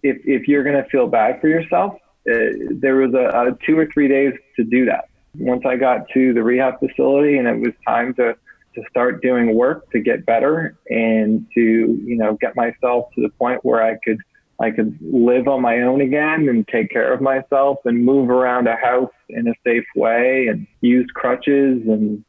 if you're going to feel bad for yourself, there was a 2 or 3 days to do that. Once I got to the rehab facility and it was time to start doing work to get better and to, get myself to the point where I could live on my own again and take care of myself and move around a house in a safe way and use crutches and,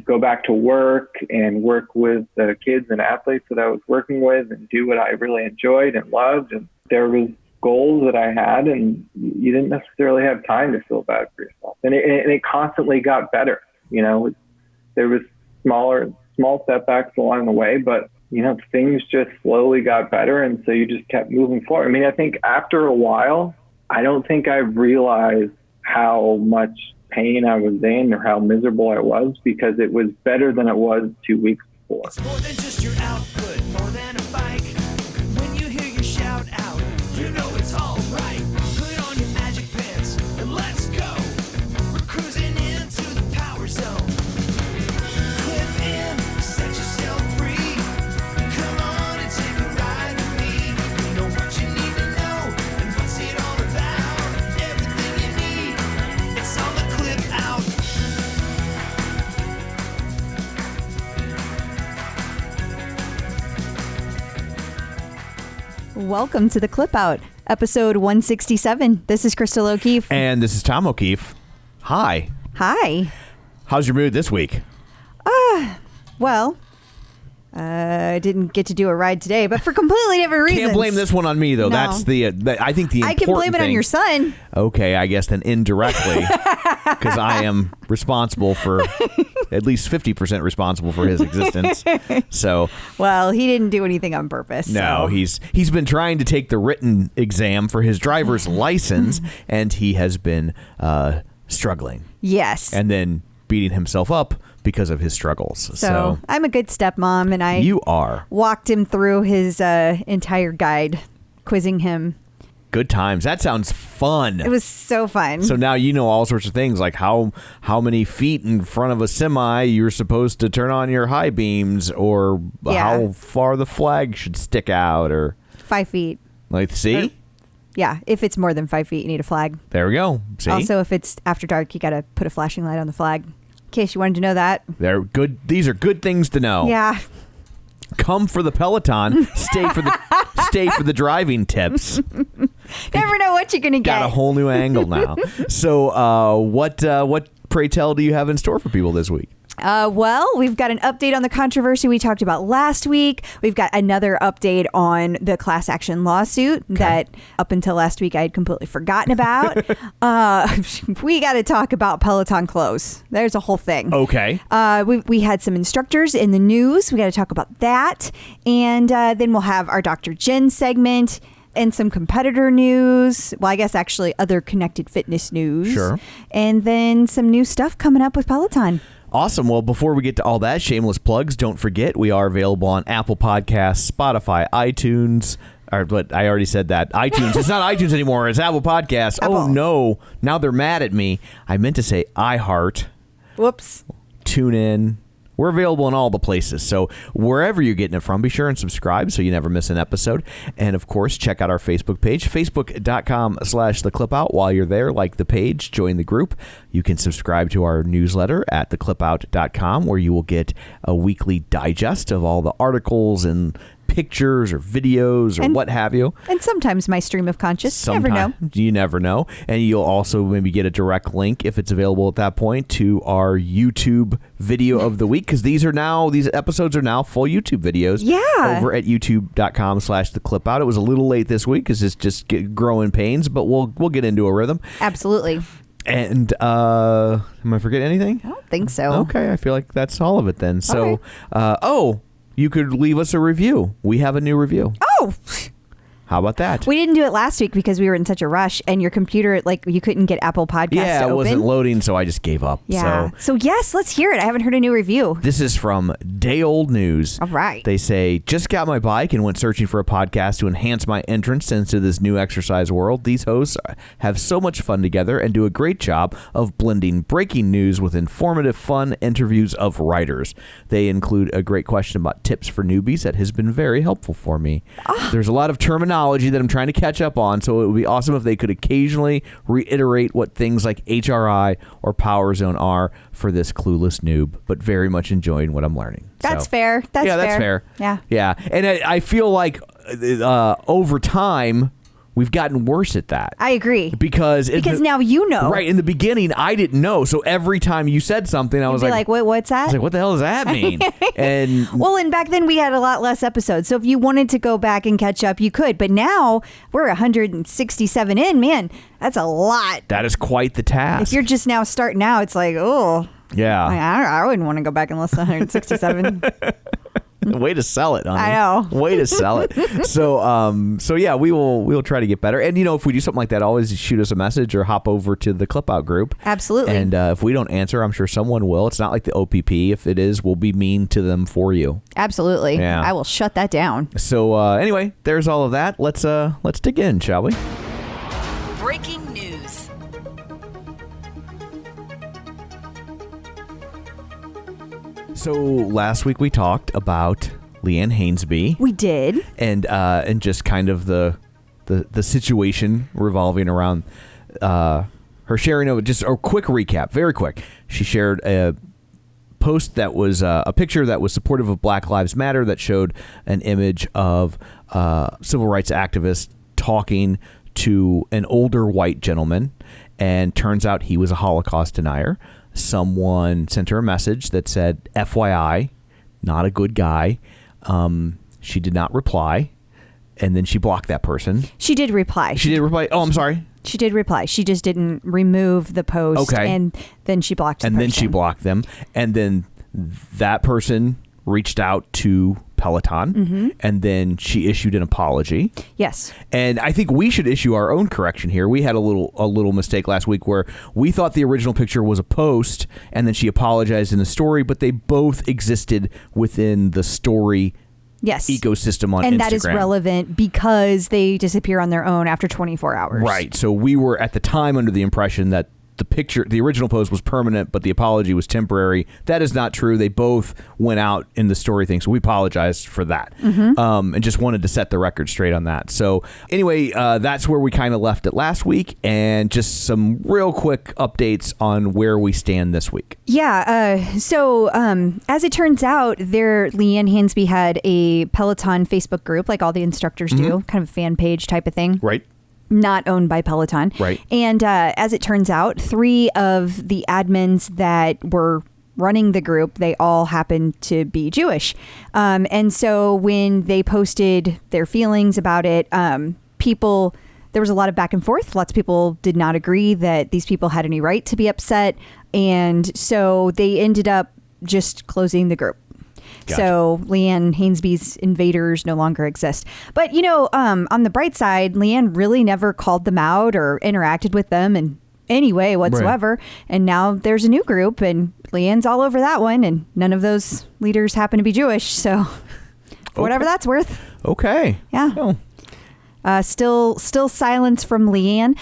go back to work and work with the kids and athletes that I was working with and do what I really enjoyed and loved. And there was goals that I had, and you didn't necessarily have time to feel bad for yourself. And it constantly got better. There was small setbacks along the way, but things just slowly got better. And so you just kept moving forward. I mean, I think after a while, I don't think I realized how much pain I was in or how miserable I was, because it was better than it was 2 weeks before. It's more than just your output, more than a bike. When you hear your shout out, you know it's all right. Put on your magic pants and let's go. We're cruising into the power zone. Clip in, set yourself free. Come on and take a ride with me. You know what you need to know and what's it all about. Everything you need, it's on the Clip Out. Welcome to the Clip Out, episode 167. This is Crystal O'Keefe. And this is Tom O'Keefe. Hi. Hi. How's your mood this week? Well, I didn't get to do a ride today, but for completely different reasons. Can't blame this one on me, though. No. That's I think the important I can blame it on your son. Okay, I guess then indirectly, because I am responsible for, at least 50% responsible for his existence. So, well, he didn't do anything on purpose. No, so. he's been trying to take the written exam for his driver's license, and he has been struggling. Yes. And then beating himself up because of his struggles. So I'm a good stepmom, and you are walked him through his entire guide, quizzing him. Good times. That sounds fun. It was so fun. So now you know all sorts of things, like how many feet in front of a semi you're supposed to turn on your high beams, or how far the flag should stick out, or 5 feet. Like, see? Yeah, if it's more than 5 feet, you need a flag. There we go. See? Also, if it's after dark, you got to put a flashing light on the flag. In case you wanted to know that. They're good. These are good things to know. Yeah. Come for the Peloton. Stay for the driving tips. Never know what you're gonna get. Got a whole new angle now. So, what pray tell do you have in store for people this week? Well, we've got an update on the controversy we talked about last week. We've got another update on the class action lawsuit that up until last week I had completely forgotten about. We got to talk about Peloton clothes. There's a whole thing. Okay. We had some instructors in the news. We got to talk about that. And then we'll have our Dr. Jenn segment and some competitor news. Well, I guess actually other connected fitness news. Sure. And then some new stuff coming up with Peloton. Awesome. Well, before we get to all that, shameless plugs, don't forget we are available on Apple Podcasts, Spotify, iTunes. But I already said that. iTunes. It's not iTunes anymore. It's Apple Podcasts. Apple. Oh, no. Now they're mad at me. I meant to say iHeart. Whoops. TuneIn. We're available in all the places. So wherever you're getting it from, be sure and subscribe so you never miss an episode. And, of course, check out our Facebook page, facebook.com/theclipout. While you're there, like the page, join the group. You can subscribe to our newsletter at theclipout.com, where you will get a weekly digest of all the articles and pictures or videos or what have you. And sometimes my stream of conscious. Never know. You never know. And you'll also maybe get a direct link, if it's available at that point, to our YouTube video of the week, because these episodes are now full YouTube videos. Yeah. Over at youtube.com/theclipout. It was a little late this week because it's just growing pains, but we'll get into a rhythm. Absolutely. And am I forgetting anything? I don't think so. Okay, I feel like that's all of it then. So, you could leave us a review. We have a new review. Oh, How about that? we didn't do it last week because we were in such a rush, and your computer, you couldn't get Apple Podcasts to Yeah, open. it wasn't loading, so I just gave up. Yeah. So yes, let's hear it. I haven't heard a new review. This is from Day Old News. All right. They say, just got my bike and went searching for a podcast to enhance my entrance into this new exercise world. These hosts have so much fun together and do a great job of blending breaking news with informative, fun interviews of writers. They include a great question about tips for newbies that has been very helpful for me. There's a lot of terminology terminology that I'm trying to catch up on, so it would be awesome if they could occasionally reiterate what things like HRI or Power Zone are for this clueless noob, but very much enjoying what I'm learning. That's fair. That's fair. Yeah. Yeah. And I feel like over time, we've gotten worse at that. I agree. Because now you know. Right. In the beginning, I didn't know. So every time you said something, I was like, what's that? I was like, what the hell does that mean? And and back then we had a lot less episodes. So if you wanted to go back and catch up, you could. But now we're 167 in. Man, that's a lot. That is quite the task. If you're just now starting out, it's like, oh. Yeah. I wouldn't want to go back and listen to 167. Way to sell it, honey. I know. Way to sell it. So yeah, we'll try to get better. And if we do something like that, always shoot us a message or hop over to the Clip Out group. Absolutely. And if we don't answer, I'm sure someone will. It's not like the OPP. If it is, we'll be mean to them for you. Absolutely. Yeah. I will shut that down. So anyway, there's all of that. Let's dig in, shall we? Breaking news. So last week we talked about Leanne Hainsby. We did. And just kind of the situation revolving around her sharing of just a quick recap, very quick. She shared a post that was a picture that was supportive of Black Lives Matter that showed an image of civil rights activists talking to an older white gentleman, and turns out he was a Holocaust denier. Someone sent her a message that said, FYI, not a good guy. She did not reply. And then she blocked that person. She did reply. She did reply. Oh, I'm sorry. She did reply. She just didn't remove the post. Okay. And then she blocked the person. And then she blocked them. And then that person reached out to Peloton. Mm-hmm. And then she issued an apology. Yes. And I think we should issue our own correction here. We had a little mistake last week where we thought the original picture was a post, and then she apologized in the story, but they both existed within the story ecosystem on Instagram. And that is relevant because they disappear on their own after 24 hours. Right. So we were at the time under the impression that the original post was permanent, but the apology was temporary. That is not true. They both went out in the story thing, so we apologized for that. Mm-hmm. And just wanted to set the record straight on that. So anyway, that's where we kind of left it last week, and just some real quick updates on where we stand this week. Yeah. So as it turns out, Leanne Hainsby had a Peloton Facebook group, like all the instructors do, kind of a fan page type of thing. Right. Not owned by Peloton. Right. And as it turns out, 3 of the admins that were running the group, they all happened to be Jewish. And so when they posted their feelings about it, there was a lot of back and forth. Lots of people did not agree that these people had any right to be upset. And so they ended up just closing the group. Gotcha. So Leanne Hainsby's invaders no longer exist. But, on the bright side, Leanne really never called them out or interacted with them in any way whatsoever. Right. And now there's a new group, and Leanne's all over that one, and none of those leaders happen to be Jewish. So for whatever that's worth. Okay. Yeah. Oh. Still silence from Leanne.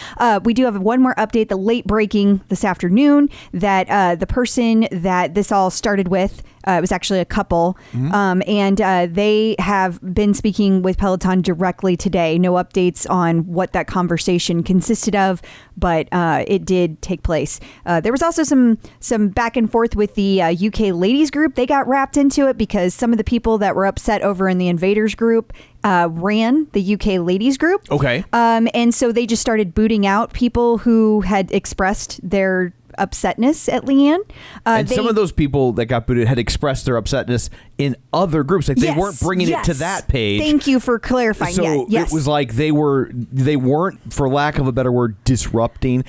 We do have one more update, the late breaking this afternoon, that the person that this all started with, it was actually a couple, and they have been speaking with Peloton directly today. No updates on what that conversation consisted of, but it did take place. There was also some back and forth with the UK ladies group. They got wrapped into it because some of the people that were upset over in the invaders group ran the UK ladies group. Okay. And so they just started booting out people who had expressed their upsetness at Leanne. And some of those people that got booted had expressed their upsetness in other groups. Like they weren't bringing it to that page. Thank you for clarifying. So it was like they weren't, for lack of a better word, disrupting,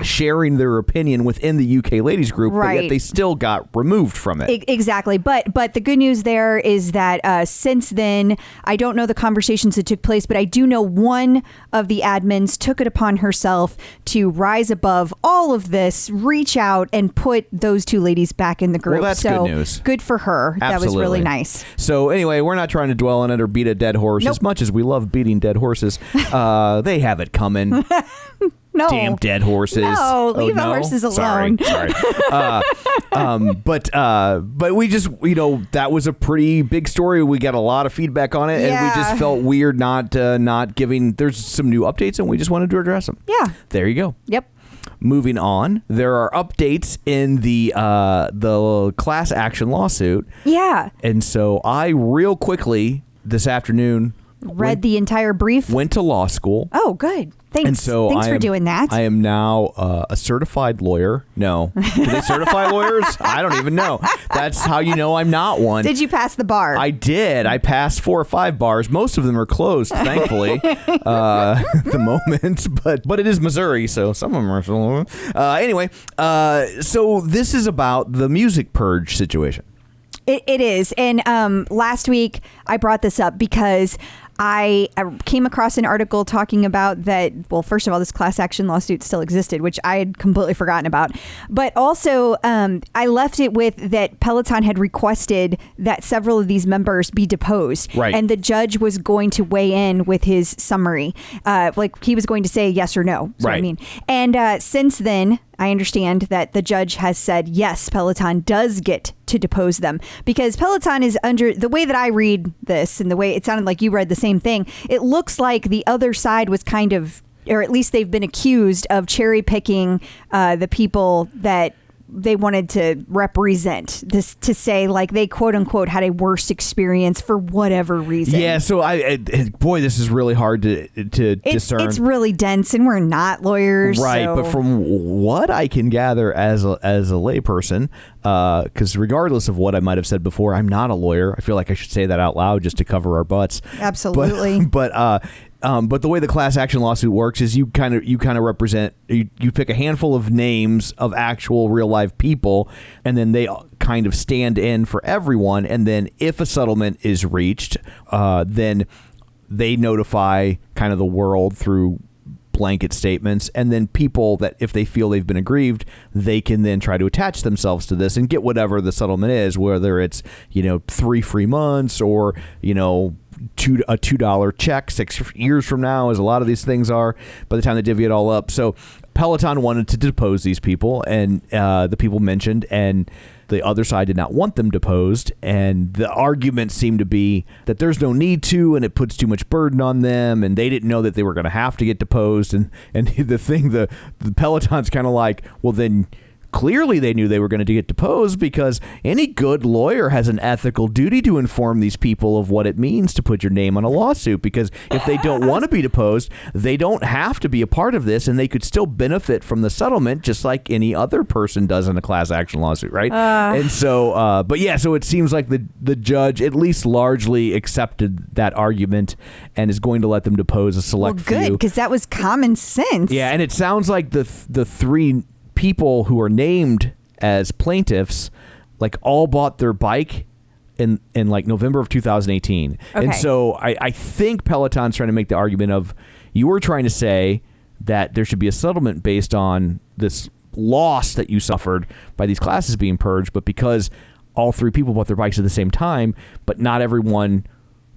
sharing their opinion within the UK ladies group, but yet they still got removed from it. Exactly. But the good news there is that since then, I don't know the conversations that took place, but I do know one of the admins took it upon herself to rise above all of this, reach out and put those 2 ladiys back in the group. Well, that's good news. Good for her. Absolutely. That was really nice. So anyway, we're not trying to dwell on it or beat a dead horse. As much as we love beating dead horses, they have it coming. No. Damn dead horses. No, leave the horses alone. Sorry. But we just, that was a pretty big story. We got a lot of feedback on it, and we just felt weird not giving. There's some new updates, and we just wanted to address them. Yeah. There you go. Yep. Moving on, there are updates in the class action lawsuit. Yeah. And so I real quickly this afternoon read the entire brief. Went to law school. Oh, good. Thanks. And so Thanks for doing that. I am now a certified lawyer. No. Do they certify lawyers? I don't even know. That's how you know I'm not one. Did you pass the bar? I did. I passed 4 or 5 bars. Most of them are closed, thankfully, at the moment. But it is Missouri, so some of them are still. Anyway, so this is about the music purge situation. It is. And last week I brought this up because I came across an article talking about that. Well, first of all, this class action lawsuit still existed, which I had completely forgotten about. But also, I left it with that Peloton had requested that several of these members be deposed. Right. And the judge was going to weigh in with his summary. Like he was going to say yes or no. That's what I mean. And since then, I understand that the judge has said, yes, Peloton does get to depose them, because Peloton is under the way that I read this, and the way it sounded like you read the same thing. It looks like the other side was kind of, or at least they've been accused of cherry picking the people that they wanted to represent, this to say like they quote unquote had a worse experience for whatever reason. Yeah, so boy, this is really hard to discern. It's really dense, and we're not lawyers, right? so. But from what I can gather as a layperson, because regardless of what I might have said before, I'm not a lawyer. I feel like I should say that out loud just to cover our butts. Absolutely. But the way the class action lawsuit works is you kind of represent, you pick a handful of names of actual real life people, and then they kind of stand in for everyone. And then if a settlement is reached, then they notify kind of the world through blanket statements, and then people that if they feel they've been aggrieved, they can then try to attach themselves to this and get whatever the settlement is, whether it's 3 free months or a $2 check 6 years from now, as a lot of these things are by the time they divvy it all up. So Peloton wanted to depose these people, and the people mentioned, and the other side did not want them deposed, and the argument seemed to be that there's no need to, and it puts too much burden on them, and they didn't know that they were going to have to get deposed, and the Peloton's kind of like, well, then clearly they knew they were going to get deposed, because any good lawyer has an ethical duty to inform these people of what it means to put your name on a lawsuit, because if they don't want to be deposed, they don't have to be a part of this, and they could still benefit from the settlement just like any other person does in a class action lawsuit, right? And so, so it seems like the judge at least largely accepted that argument and is going to let them depose a select few. Well, good, because that was common sense. Yeah, and it sounds like the 3 people who are named as plaintiffs like all bought their bike in like November of 2018. Okay. And so I think Peloton's trying to make the argument of, you were trying to say that there should be a settlement based on this loss that you suffered by these classes being purged, but because all 3 people bought their bikes at the same time, but not everyone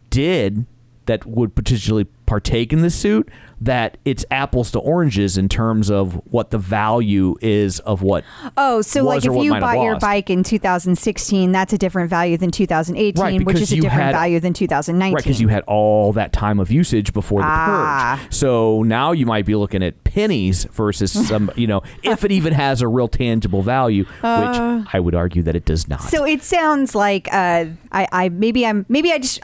did that would potentially partake in this suit, that it's apples to oranges in terms of what the value is of what. Oh, so like if you bought your bike in 2016, that's a different value than 2018, right, which is a different value than 2019. Right, because you had all that time of usage before the purge. So now you might be looking at pennies versus some, if it even has a real tangible value, which I would argue that it does not. So it sounds like I'm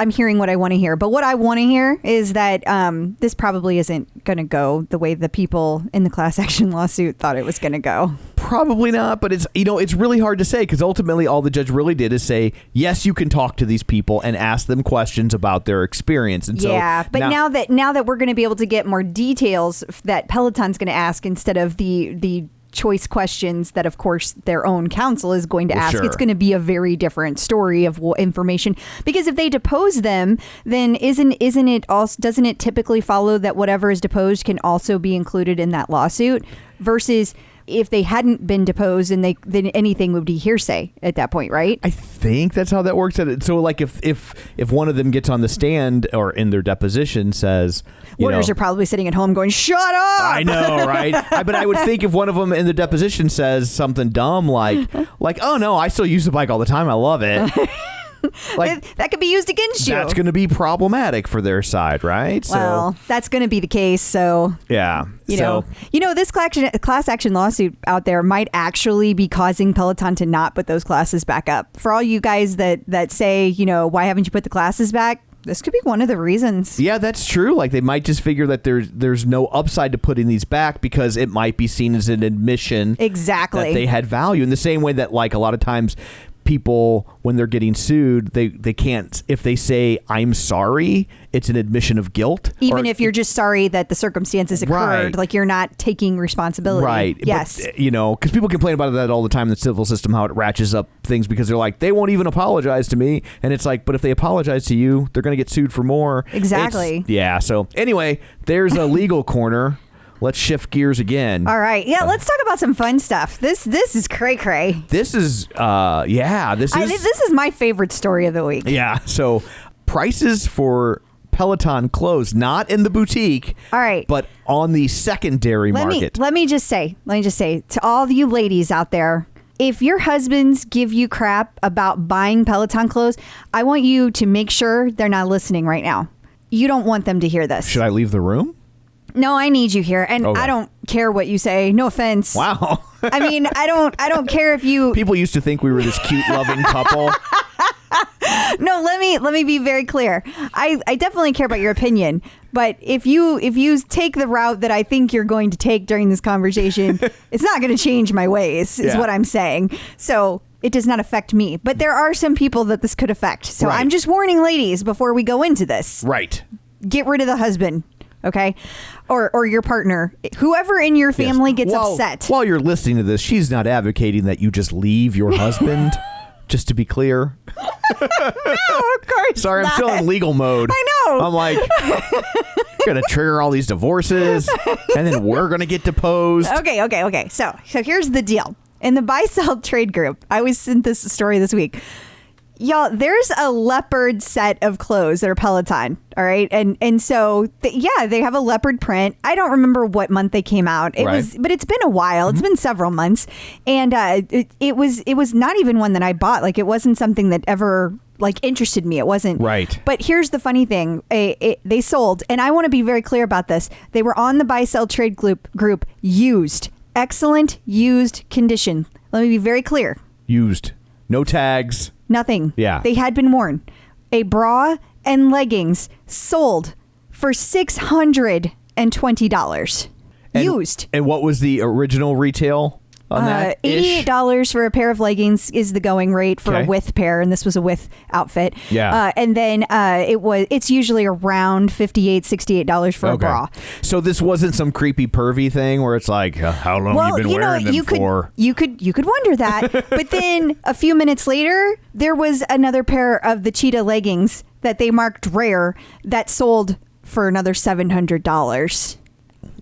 hearing what I want to hear, but what I want to hear is that this probably isn't going to go the way the people in the class action lawsuit thought it was going to go. Probably not, but it's really hard to say, because ultimately all the judge really did is say, yes, you can talk to these people and ask them questions about their experience. And yeah, but now that we're going to be able to get more details that Peloton's going to ask instead of the choice questions that, of course, their own counsel is going to ask. Sure. It's going to be a very different story of information, because if they depose them, then doesn't it typically follow that whatever is deposed can also be included in that lawsuit, versus if they hadn't been deposed, and then anything would be hearsay at that point, right? I think that's how that works. So like if one of them gets on the stand or in their deposition says, lawyers are probably sitting at home going, "Shut up!" I know, right? But I would think if one of them in the deposition says something dumb like, "Oh no, I still use the bike all the time. I love it." Like that could be used against you. That's going to be problematic for their side, right? Well, that's going to be the case. So yeah, you know, this class action lawsuit out there might actually be causing Peloton to not put those classes back up. For all you guys that say, why haven't you put the classes back? This could be one of the reasons. Yeah, that's true. Like they might just figure that there's no upside to putting these back because it might be seen as an admission exactly that they had value. In the same way that like a lot of times people, when they're getting sued, they can't, if they say I'm sorry, it's an admission of guilt. Even if you're just sorry that the circumstances occurred, right. Like you're not taking responsibility. Right. Yes. But, because people complain about that all the time in the civil system, how it ratchets up things because they're like, they won't even apologize to me. And it's like, but if they apologize to you, they're going to get sued for more. Exactly. So anyway, there's a legal corner. Let's shift gears again. All right. Yeah, let's talk about some fun stuff. This is cray-cray. This is this is my favorite story of the week. Yeah. So prices for Peloton clothes, not in the boutique. All right. But on the secondary market. Let me just say to all you ladies out there, if your husbands give you crap about buying Peloton clothes, I want you to make sure they're not listening right now. You don't want them to hear this. Should I leave the room? No, I need you here, and okay. I don't care what you say. No offense. Wow. I mean, I don't care if you. People used to think we were this cute, loving couple. No, let me be very clear. I definitely care about your opinion, but if you take the route that I think you're going to take during this conversation, it's not going to change my ways. Is what I'm saying. So it does not affect me, but there are some people that this could affect. So right. I'm just warning ladies before we go into this. Right. Get rid of the husband. Okay. Or your partner, whoever in your family gets upset. While you're listening to this, she's not advocating that you just leave your husband, just to be clear. No, of course. Sorry, not. I'm still in legal mode. I know. I'm like, going to trigger all these divorces, and then we're going to get deposed. Okay. So here's the deal. In the buy-sell trade group, I was sent this story this week. Y'all, there's a leopard set of clothes that are Peloton, all right? And so, they have a leopard print. I don't remember what month they came out. But it's been a while. It's been several months. And it was not even one that I bought. Like, it wasn't something that ever, like, interested me. It wasn't. Right. But here's the funny thing. They sold, and I want to be very clear about this. They were on the buy-sell trade group used. Excellent used condition. Let me be very clear. Used. No tags. Nothing. Yeah. They had been worn. A bra and leggings sold for $620. Used. And what was the original retail on that? $88 for a pair of leggings is the going rate for a with pair, and this was a with outfit. Yeah. And then it's usually around $58, $68 for a bra. So this wasn't some creepy pervy thing where it's like, how long have you been wearing them for? You could wonder that. But then a few minutes later, there was another pair of the cheetah leggings that they marked rare that sold for another $700.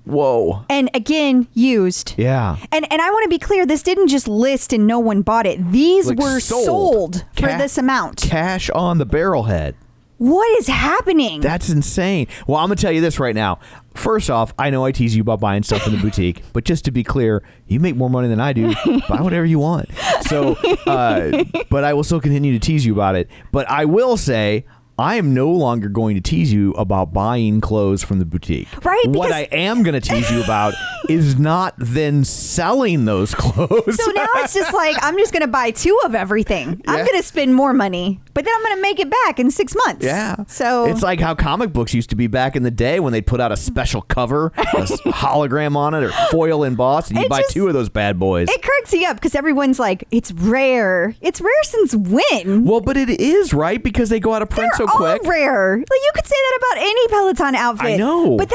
Whoa. And again, used. Yeah. And I want to be clear, this didn't just list and no one bought it. These were sold for this amount. Cash on the barrelhead. What is happening? That's insane. Well, I'm going to tell you this right now. First off, I know I tease you about buying stuff in the boutique, but just to be clear, you make more money than I do. Buy whatever you want. So, but I will still continue to tease you about it. But I will say, I am no longer going to tease you about buying clothes from the boutique. Right. What I am going to tease you about is not then selling those clothes. So now it's just like, I'm just going to buy 2 of everything. I'm going to spend more money, but then I'm going to make it back in 6 months. Yeah. So it's like how comic books used to be back in the day when they'd put out a special cover, a hologram on it or foil embossed, and you buy 2 of those bad boys. It cracks you up because everyone's like, it's rare. It's rare since when? Well, but it is, right? Because they go out of print so quick. All rare. Like, you could say that about any Peloton outfit. I know. But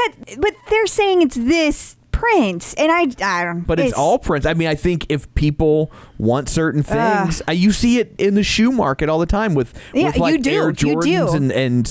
they're saying it's this print, and I don't. But it's all prints. I mean, I think if people want certain things, you see it in the shoe market all the time with like you do. Air Jordans and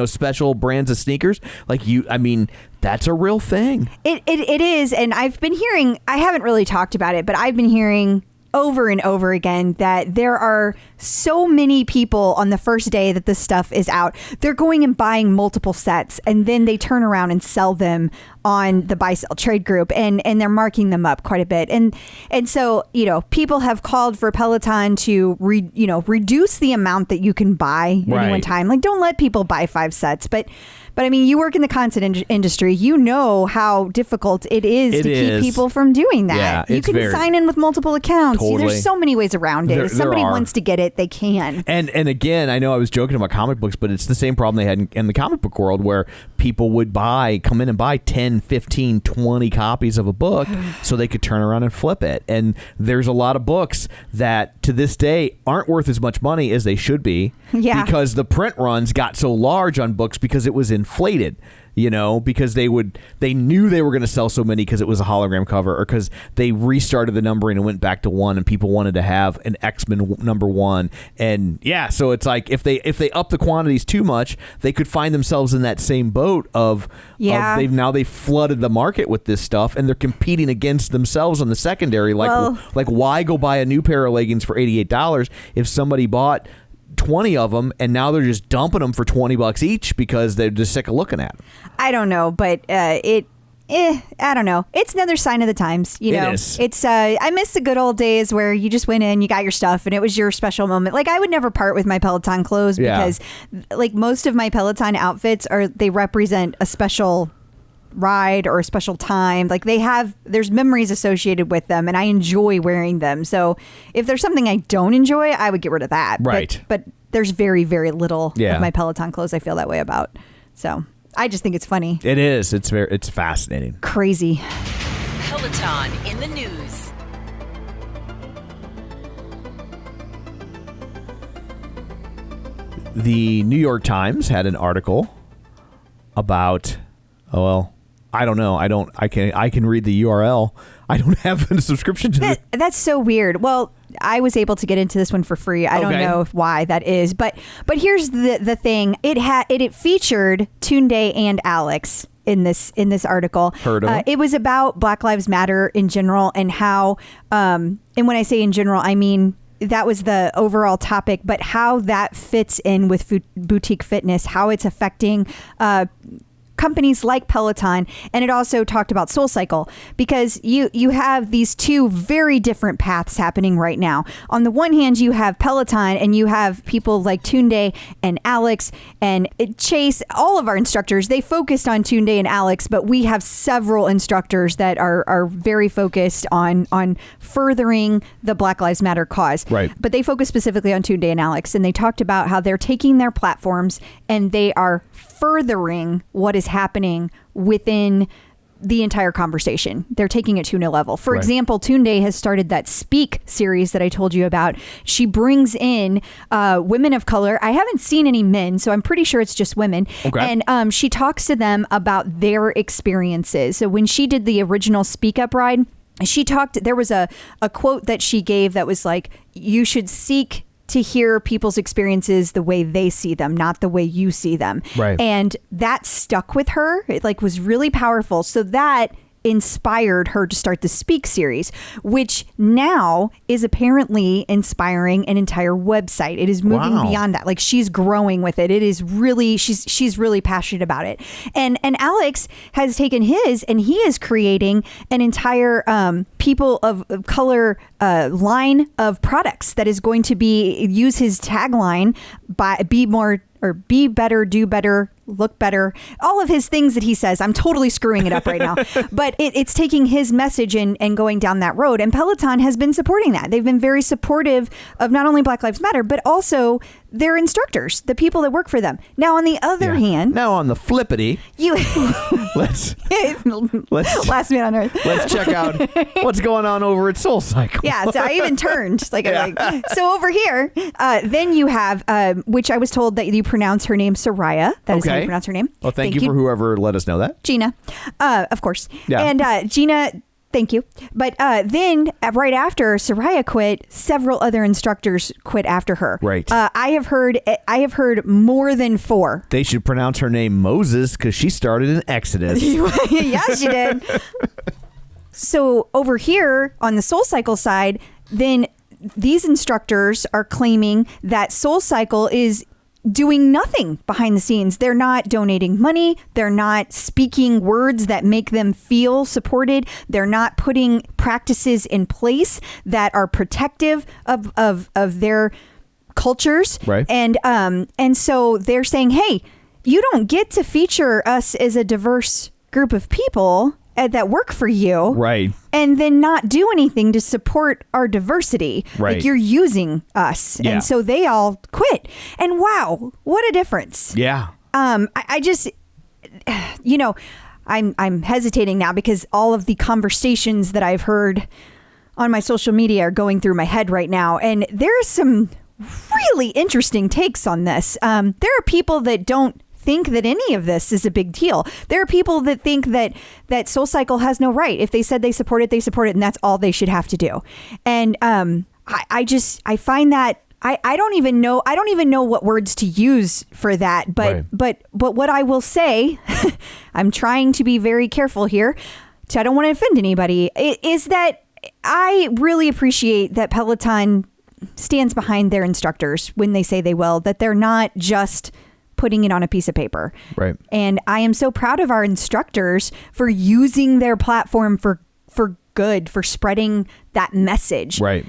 special brands of sneakers. Like I mean, That's a real thing. It is. And I've been hearing, I haven't really talked about it, but I've been hearing over and over again that there are so many people on the first day that this stuff is out, they're going and buying multiple sets, and then they turn around and sell them on the buy sell trade group, and they're marking them up quite a bit. And so, people have called for Peloton to reduce the amount that you can buy at any one time. Like, don't let people buy 5 sets, but I mean, you work in the content industry. You know how difficult it is to keep people from doing that. Yeah, you can sign in with multiple accounts. Totally. There's so many ways around it. If somebody wants to get it, they can. And again, I know I was joking about comic books, but it's the same problem they had in the comic book world, where people would come in and buy 10, 15, 20 copies of a book so they could turn around and flip it. And there's a lot of books that to this day aren't worth as much money as they should be because the print runs got so large on books because it was inflated. Because they knew they were going to sell so many because it was a hologram cover, or because they restarted the numbering and went back to 1, and people wanted to have an X-Men number 1. And so it's like if they up the quantities too much, they could find themselves in that same boat of they've flooded the market with this stuff, and they're competing against themselves on the secondary. Like why go buy a new pair of leggings for $88 if somebody bought 20 of them and now they're just dumping them for $20 each because they're just sick of looking at them? I don't know, but I don't know. It's another sign of the times. It is. It's I miss the good old days where you just went in, you got your stuff, and it was your special moment. Like, I would never part with my Peloton clothes because like most of my Peloton outfits they represent a special ride or a special time. Like, there's memories associated with them, and I enjoy wearing them. So if there's something I don't enjoy, I would get rid of that. Right. But there's very, very little of my Peloton clothes I feel that way about. So I just think it's funny. It is. It's fascinating. Crazy. Peloton in the news. The New York Times had an article about, I don't know. I can read the URL. I don't have a subscription to it. That's so weird. Well, I was able to get into this one for free. I don't know why that is, but here's the thing. It featured Tunde and Alex in this article. Heard of it was about Black Lives Matter in general, and how and when I say in general, I mean that was the overall topic, but how that fits in with boutique fitness, how it's affecting companies like Peloton. And it also talked about SoulCycle, because you have these two very different paths happening right now. On the one hand, you have Peloton, and you have people like Tunde and Alex and Chase. All of our instructors, they focused on Tunde and Alex, but we have several instructors that are very focused on furthering the Black Lives Matter cause. Right. But they focus specifically on Tunde and Alex, and they talked about how they're taking their platforms and they are furthering what is happening within the entire conversation. They're taking it to a new level. For example, Tunde has started that Speak series that I told you about. She brings in women of color. I haven't seen any men, so I'm pretty sure it's just women. Okay. And she talks to them about their experiences. So when she did the original Speak Up ride, there was a quote that she gave that was like, you should seek to hear people's experiences the way they see them, not the way you see them. Right. And that stuck with her. It was really powerful. So that inspired her to start the Speak series, which now is apparently inspiring an entire website. It is moving beyond that. Like, she's growing with it. It is really, she's really passionate about it. And Alex has taken his, and he is creating an entire people of color line of products that is going to use his tagline by be better, do better, look better, all of his things that he says. I'm totally screwing it up right now, but it's taking his message and going down that road. And Peloton has been supporting that. They've been very supportive of not only Black Lives Matter, but also their instructors, the people that work for them. Now, on the other hand, now on the flippity, let's last man on earth. Let's check out what's going on over at SoulCycle. Yeah, so I even turned so over here. Then you have, which I was told that you pronounce her name Soraya. That is how you pronounce her name. Well, thank you for whoever let us know that. Gina, of course. Yeah. And Gina Thank you. But then right after Soraya quit, several other instructors quit after her. Right. I have heard more than 4. They should pronounce her name Moses because she started in Exodus. Yeah, she did. So over here on the SoulCycle side, then these instructors are claiming that SoulCycle is doing nothing behind the scenes. They're not donating money. They're not speaking words that make them feel supported. They're not putting practices in place that are protective of their cultures. Right. And so they're saying, hey, you don't get to feature us as a diverse group of people that work for you, right, and then not do anything to support our diversity. Right. Like you're using us. Yeah. And so they all quit. And wow, what a difference. Yeah. I just, you know, I'm hesitating now because all of the conversations that I've heard on my social media are going through my head right now. And there are some really interesting takes on this. There are people that don't think that any of this is a big deal. There are people that think that SoulCycle has no right. If they said they support it, and that's all they should have to do. And I find that I don't even know what words to use for that. But right. but what I will say, I'm trying to be very careful here. I don't want to offend anybody. Is that I really appreciate that Peloton stands behind their instructors when they say they will. That they're not just putting it on a piece of paper. Right. And I am so proud of our instructors for using their platform for good, for spreading that message. Right.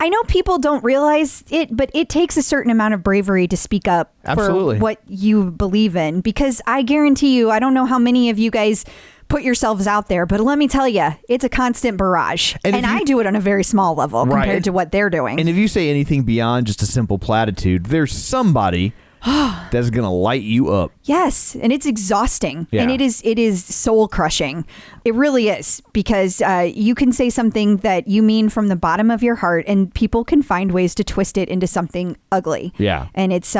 I know people don't realize it, but it takes a certain amount of bravery to speak up Absolutely. for what you believe in. Because I guarantee you, I don't know how many of you guys put yourselves out there, but let me tell you, it's a constant barrage. And I do it on a very small level compared to what they're doing. And if you say anything beyond just a simple platitude, there's somebody that's going to light you up. Yes. And it's exhausting. Yeah. And it is soul crushing. It really is, because you can say something that you mean from the bottom of your heart and people can find ways to twist it into something ugly. Yeah. And it's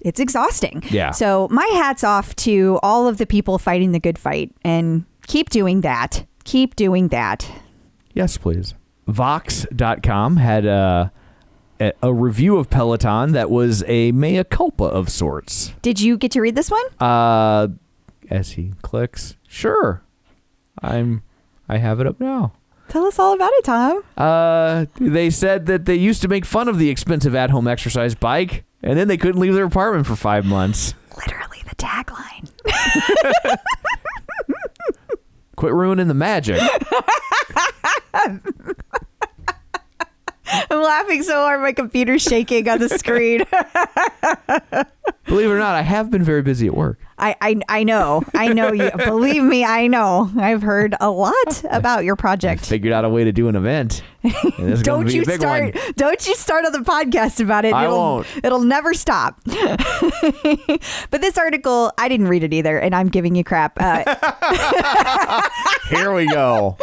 exhausting. Yeah. So my hat's off to all of the people fighting the good fight, and keep doing that. Keep doing that. Yes, please. Vox.com had a review of Peloton that was a mea culpa of sorts. Did you get to read this one? As he clicks. Sure. I have it up now. Tell us all about it, Tom. They said that they used to make fun of the expensive at-home exercise bike, and then they couldn't leave their apartment for 5 months. Literally the tagline. Quit ruining the magic. I'm laughing so hard my computer's shaking on the screen. Believe it or not, I have been very busy at work. I know you. Believe me, I know. I've heard a lot about your project. Figured out a way to do an event. Don't you start on the podcast about it. I won't. It'll never stop. But this article, I didn't read it either, and I'm giving you crap. Here we go.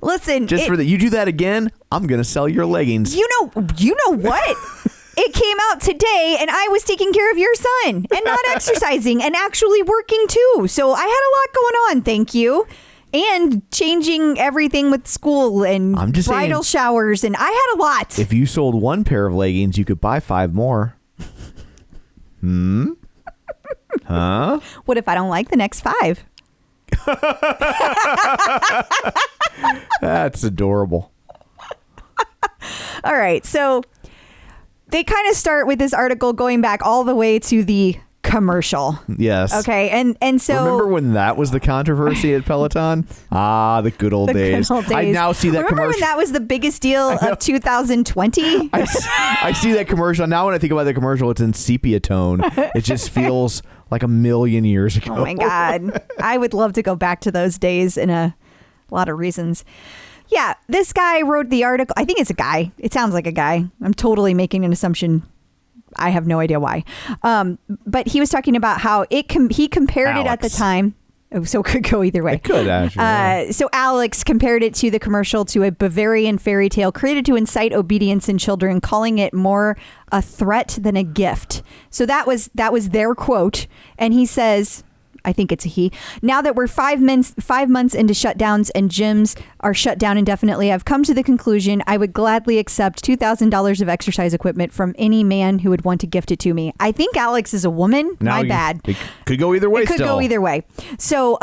Listen, you do that again, I'm gonna sell your leggings. You know what? It came out today, and I was taking care of your son and not exercising and actually working too. So I had a lot going on. Thank you. And changing everything with school and bridal showers. And I had a lot. If you sold one pair of leggings, you could buy 5 more. Huh? What if I don't like the next 5? That's adorable. All right. So they kind of start with this article going back all the way to the commercial. Yes. Okay. And so remember when that was the controversy at Peloton? The good old days. I now see that commercial. Remember when that was the biggest deal of 2020? I see that commercial. Now when I think about the commercial, it's in sepia tone. It just feels like a million years ago. Oh my God. I would love to go back to those days in a lot of reasons. Yeah, this guy wrote the article. I think it's a guy. It sounds like a guy. I'm totally making an assumption. I have no idea why. But he was talking about how he compared it at the time. Oh, so it could go either way. It could, actually. So Alex compared it to the commercial to a Bavarian fairy tale created to incite obedience in children, calling it more a threat than a gift. So that was their quote. And he says, I think it's a he. Now that we're 5 months into shutdowns and gyms are shut down indefinitely, I've come to the conclusion I would gladly accept $2,000 of exercise equipment from any man who would want to gift it to me. I think Alex is a woman. My bad. It could go either way. It could go either way. So,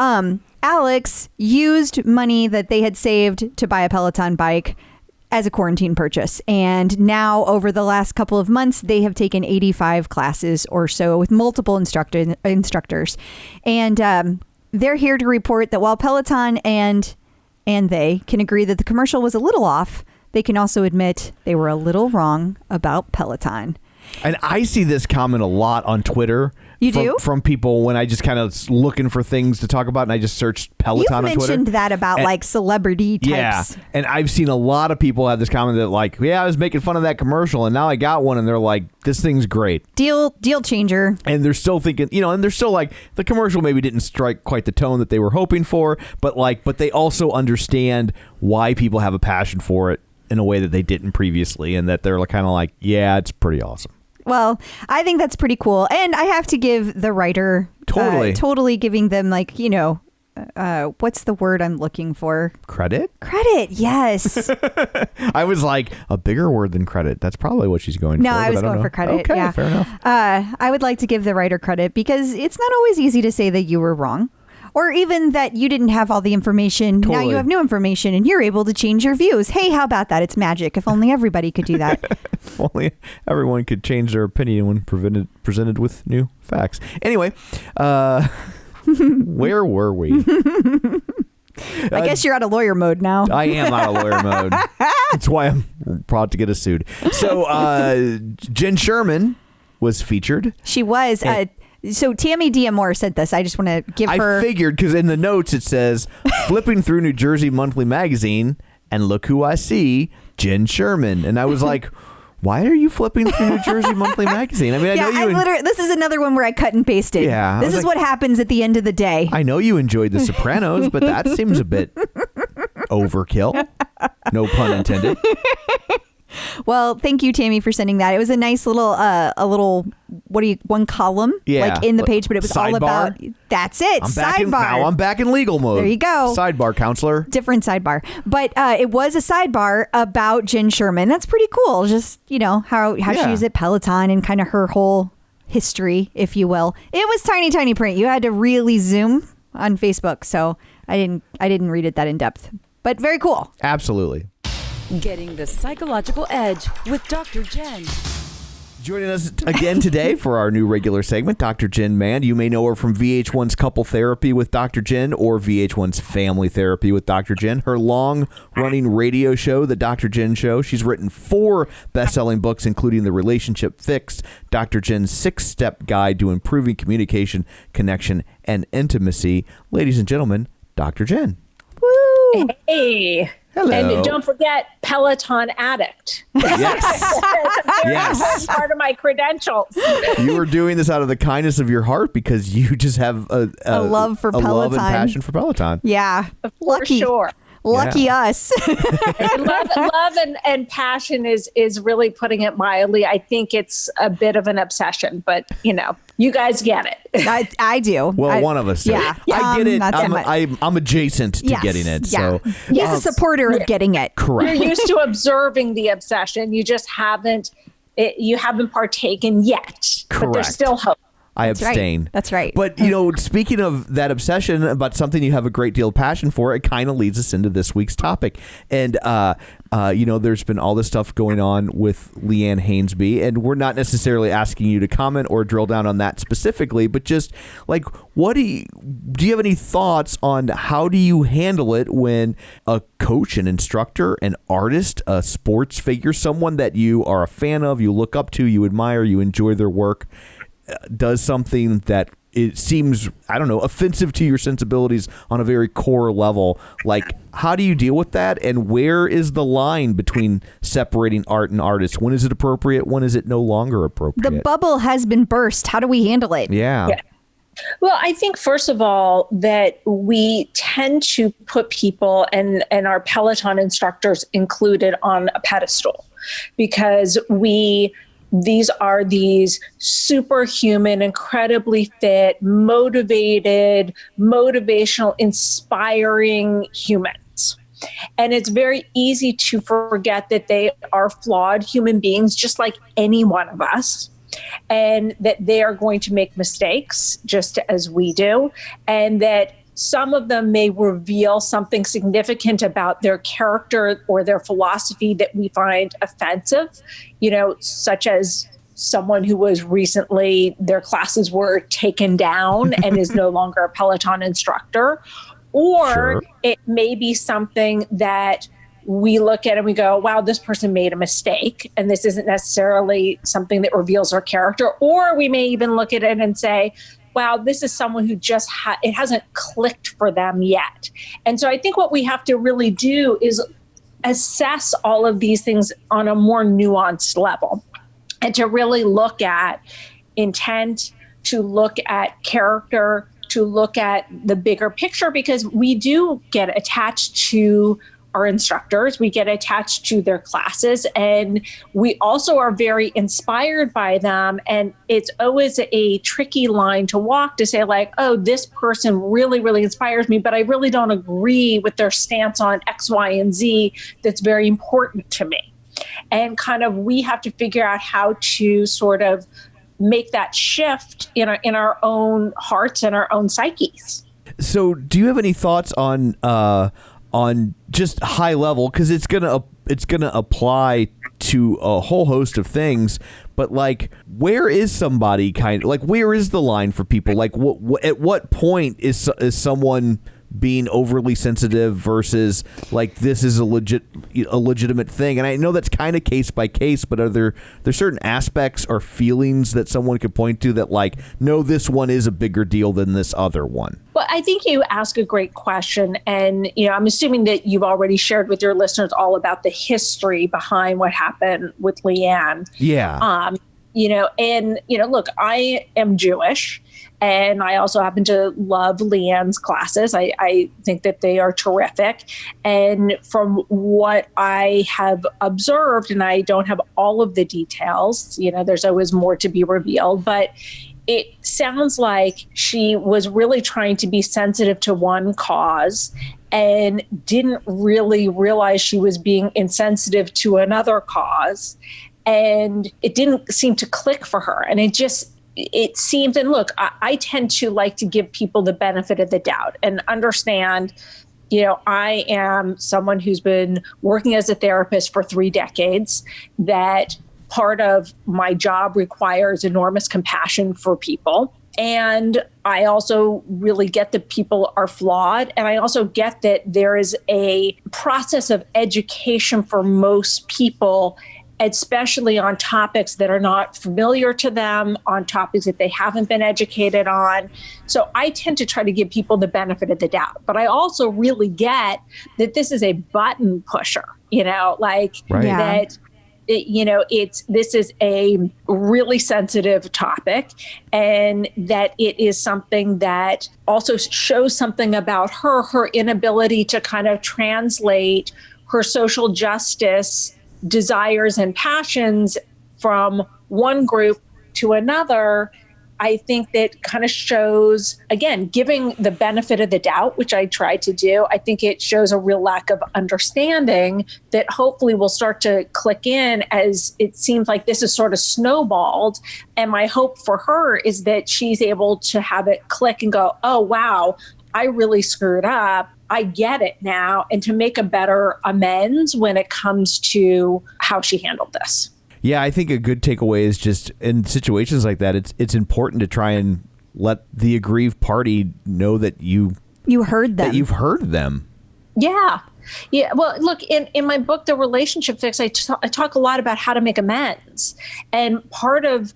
Alex used money that they had saved to buy a Peloton bike as a quarantine purchase. And now over the last couple of months, they have taken 85 classes or so with multiple instructors. And they're here to report that while Peloton and they can agree that the commercial was a little off, they can also admit they were a little wrong about Peloton. And I see this comment a lot on Twitter. You do? From people when I just kind of looking for things to talk about, and I just searched Peloton on Twitter. You've mentioned that about like celebrity types. Yeah, and I've seen a lot of people have this comment that like, yeah, I was making fun of that commercial, and now I got one, and they're like, this thing's great. Deal changer. And they're still thinking, and they're still like, the commercial maybe didn't strike quite the tone that they were hoping for, but they also understand why people have a passion for it in a way that they didn't previously, and that they're kind of like, yeah, it's pretty awesome. Well, I think that's pretty cool. And I have to give the writer totally giving them what's the word I'm looking for? Credit? Credit, yes. I was like, a bigger word than credit. That's probably what she's going for. No, I was going for credit. Okay, yeah. Fair enough. I would like to give the writer credit because it's not always easy to say that you were wrong. Or even that you didn't have all the information. Totally. Now you have new information and you're able to change your views. Hey, how about that? It's magic. If only everybody could do that. If only everyone could change their opinion when presented with new facts. Anyway, where were we? I guess you're out of lawyer mode now. I am out of lawyer mode. That's why I'm proud to get us sued. So Jenn Sherman was featured. She was. So Tammy Diamore said this. I just want to give her... I figured, because in the notes it says, flipping through New Jersey Monthly Magazine, and look who I see, Jenn Sherman. And I was like, why are you flipping through New Jersey Monthly Magazine? I mean, I know you... this is another one where I cut and pasted. Yeah. This is what happens at the end of the day. I know you enjoyed The Sopranos, but that seems a bit overkill. No pun intended. Well, thank you, Tammy, for sending that. It was a nice little, one column, like in the page, but it was all about. That's it. I'm back in legal mode. There you go. Sidebar, counselor. Different sidebar, but it was a sidebar about Jenn Sherman. That's pretty cool. Just how she used it, Peloton, and kind of her whole history, if you will. It was tiny print. You had to really zoom on Facebook, so I didn't read it that in depth, but very cool. Absolutely. Getting the psychological edge with Dr. Jenn. Joining us again today for our new regular segment, Dr. Jenn Mann. You may know her from VH1's Couple Therapy with Dr. Jenn or VH1's Family Therapy with Dr. Jenn. Her long-running radio show, The Dr. Jenn Show. She's written 4 best-selling books, including The Relationship Fixed, Dr. Jenn's 6-Step Guide to Improving Communication, Connection, and Intimacy. Ladies and gentlemen, Dr. Jenn. Woo! Hey. Hello. And don't forget Peloton addict. Yes. Yes. Part of my credentials. You were doing this out of the kindness of your heart because you just have a love for Peloton. Love and passion for Peloton. Yeah. Lucky. For sure. Lucky us. love and passion is really putting it mildly. I think it's a bit of an obsession, but you guys get it. I do. Well, one of us. Yeah. I get it. I'm adjacent to getting it. Yeah. So he's a supporter of getting it. Correct. You're used to observing the obsession. You just haven't partaken yet. Correct. But there's still hope. I abstain. That's right. But, speaking of that obsession about something you have a great deal of passion for, it kind of leads us into this week's topic. And, there's been all this stuff going on with Leanne Hainsby, and we're not necessarily asking you to comment or drill down on that specifically, but just like, do you have any thoughts on how do you handle it when a coach, an instructor, an artist, a sports figure, someone that you are a fan of, you look up to, you admire, you enjoy their work, does something that it seems, offensive to your sensibilities on a very core level? Like, how do you deal with that? And where is the line between separating art and artist? When is it appropriate? When is it no longer appropriate? The bubble has been burst. How do we handle it? Yeah. Well, I think, first of all, that we tend to put people and our Peloton instructors included on a pedestal because we these are these superhuman, incredibly fit, motivated, motivational, inspiring humans. And it's very easy to forget that they are flawed human beings, just like any one of us, and that they are going to make mistakes just as we do, and that some of them may reveal something significant about their character or their philosophy that we find offensive, such as someone who was recently, their classes were taken down and is no longer a Peloton instructor. Or sure. It may be something that we look at and we go, wow, this person made a mistake, and this isn't necessarily something that reveals their character. Or we may even look at it and say, wow, this is someone who just it hasn't clicked for them yet. And so I think what we have to really do is assess all of these things on a more nuanced level, and to really look at intent, to look at character, to look at the bigger picture, because we do get attached to our instructors, we get attached to their classes, and we also are very inspired by them. And it's always a tricky line to walk to say, like, oh, this person really, really inspires me, but I really don't agree with their stance on X, Y, and Z that's very important to me. And kind of we have to figure out how to sort of make that shift in our own hearts and our own psyches. So do you have any thoughts on just high level, because it's gonna apply to a whole host of things, but like, where is somebody where is the line for people? Like, at what point is someone being overly sensitive versus like this is a legitimate thing? And I know that's kind of case by case, but are there certain aspects or feelings that someone could point to that, like, no, this one is a bigger deal than this other one? Well, I think you ask a great question. And, I'm assuming that you've already shared with your listeners all about the history behind what happened with Leanne. Yeah. Look, I am Jewish, and I also happen to love Leanne's classes. I think that they are terrific. And from what I have observed, and I don't have all of the details, there's always more to be revealed, but it sounds like she was really trying to be sensitive to one cause and didn't really realize she was being insensitive to another cause. And it didn't seem to click for her. And it seems, and look, I tend to like to give people the benefit of the doubt and understand, I am someone who's been working as a therapist for 3 decades, that part of my job requires enormous compassion for people. And I also really get that people are flawed. And I also get that there is a process of education for most people, especially on topics that are not familiar to them, on topics that they haven't been educated on. So I tend to try to give people the benefit of the doubt. But I also really get that this is a button pusher, Right. that, this is a really sensitive topic, and that it is something that also shows something about her inability to kind of translate her social justice desires and passions from one group to another. I think that kind of shows, again, giving the benefit of the doubt, which I try to do. I think it shows a real lack of understanding that hopefully will start to click in as it seems like this is sort of snowballed. And my hope for her is that she's able to have it click and go, oh, wow, I really screwed up. I get it now. And to make a better amends when it comes to how she handled this. Yeah, I think a good takeaway is just in situations like that, it's important to try and let the aggrieved party know that you heard them. That you've heard them. Yeah. Yeah. Well, look, in my book, The Relationship Fix, I talk a lot about how to make amends. And part of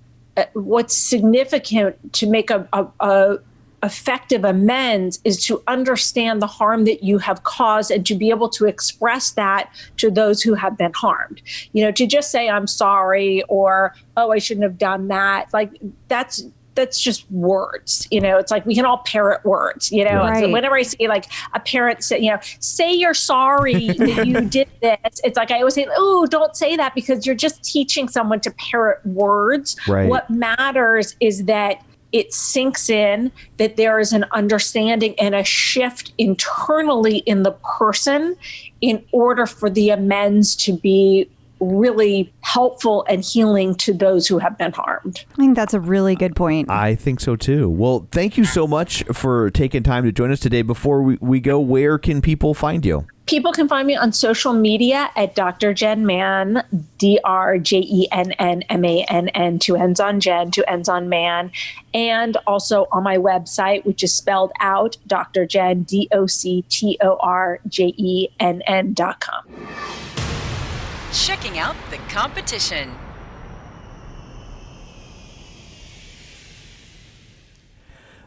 what's significant to make a effective amends is to understand the harm that you have caused and to be able to express that to those who have been harmed. To just say, I'm sorry, or, oh, I shouldn't have done that. Like, that's that's just words. It's like we can all parrot words, Right. So whenever I see like a parent say, say you're sorry that you did this, it's like I always say, oh, don't say that, because you're just teaching someone to parrot words. Right. What matters is that it sinks in, that there is an understanding and a shift internally in the person in order for the amends to be really helpful and healing to those who have been harmed. I think that's a really good point. I think so too. Well, thank you so much for taking time to join us today. Before we go, where can people find you? People can find me on social media at Dr. Jenn Mann, DrJennMann, 2 N's on Jen, 2 N's on Mann, and also on my website, which is spelled out, Dr. Jenn, DoctorJenn.com. Checking out the competition.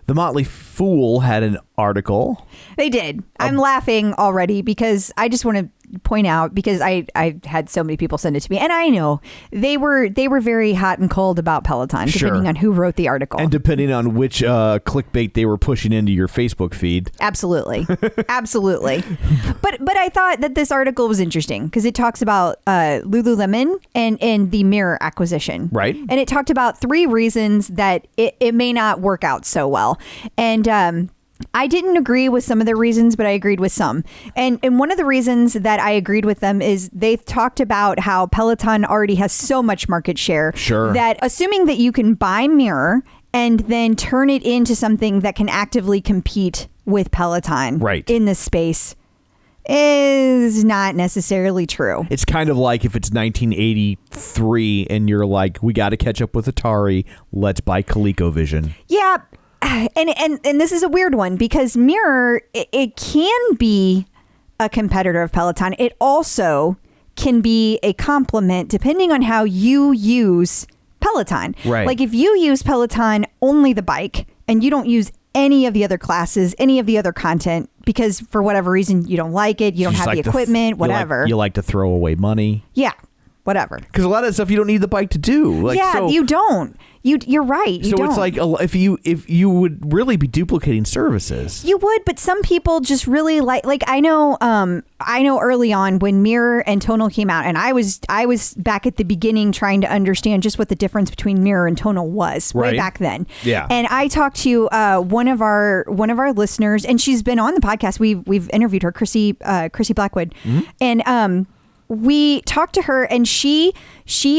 The Motley Fool had an article. They did. I'm laughing already because I just want to point out, because I had so many people send it to me, and I know they were very hot and cold about Peloton, depending on who wrote the article. And depending on which clickbait they were pushing into your Facebook feed. Absolutely. Absolutely. But I thought that this article was interesting because it talks about Lululemon and the mirror acquisition. Right. And it talked about 3 reasons that it may not work out so well. And I didn't agree with some of the reasons, but I agreed with some. And one of the reasons that I agreed with them is they've talked about how Peloton already has so much market share. Sure. That assuming that you can buy mirror and then turn it into something that can actively compete with Peloton in this space is not necessarily true. It's kind of like if it's 1983 and you're like, we got to catch up with Atari, let's buy ColecoVision. Yeah. And this is a weird one because mirror, it can be a competitor of Peloton. It also can be a complement depending on how you use Peloton. Right. Like if you use Peloton only the bike and you don't use any of the other classes, any of the other content, because for whatever reason you don't like it, you don't have the equipment, whatever. You like to throw away money. Yeah. Whatever. Because a lot of stuff you don't need the bike to do. Like, yeah, so, you don't. You're right. You don't. It's like if you would really be duplicating services. You would, but some people just really like I know early on when Mirror and Tonal came out, and I was back at the beginning trying to understand just what the difference between Mirror and Tonal was way back then. Yeah. And I talked to one of our listeners, and she's been on the podcast. We've interviewed her, Chrissy Blackwood, and we talked to her, and she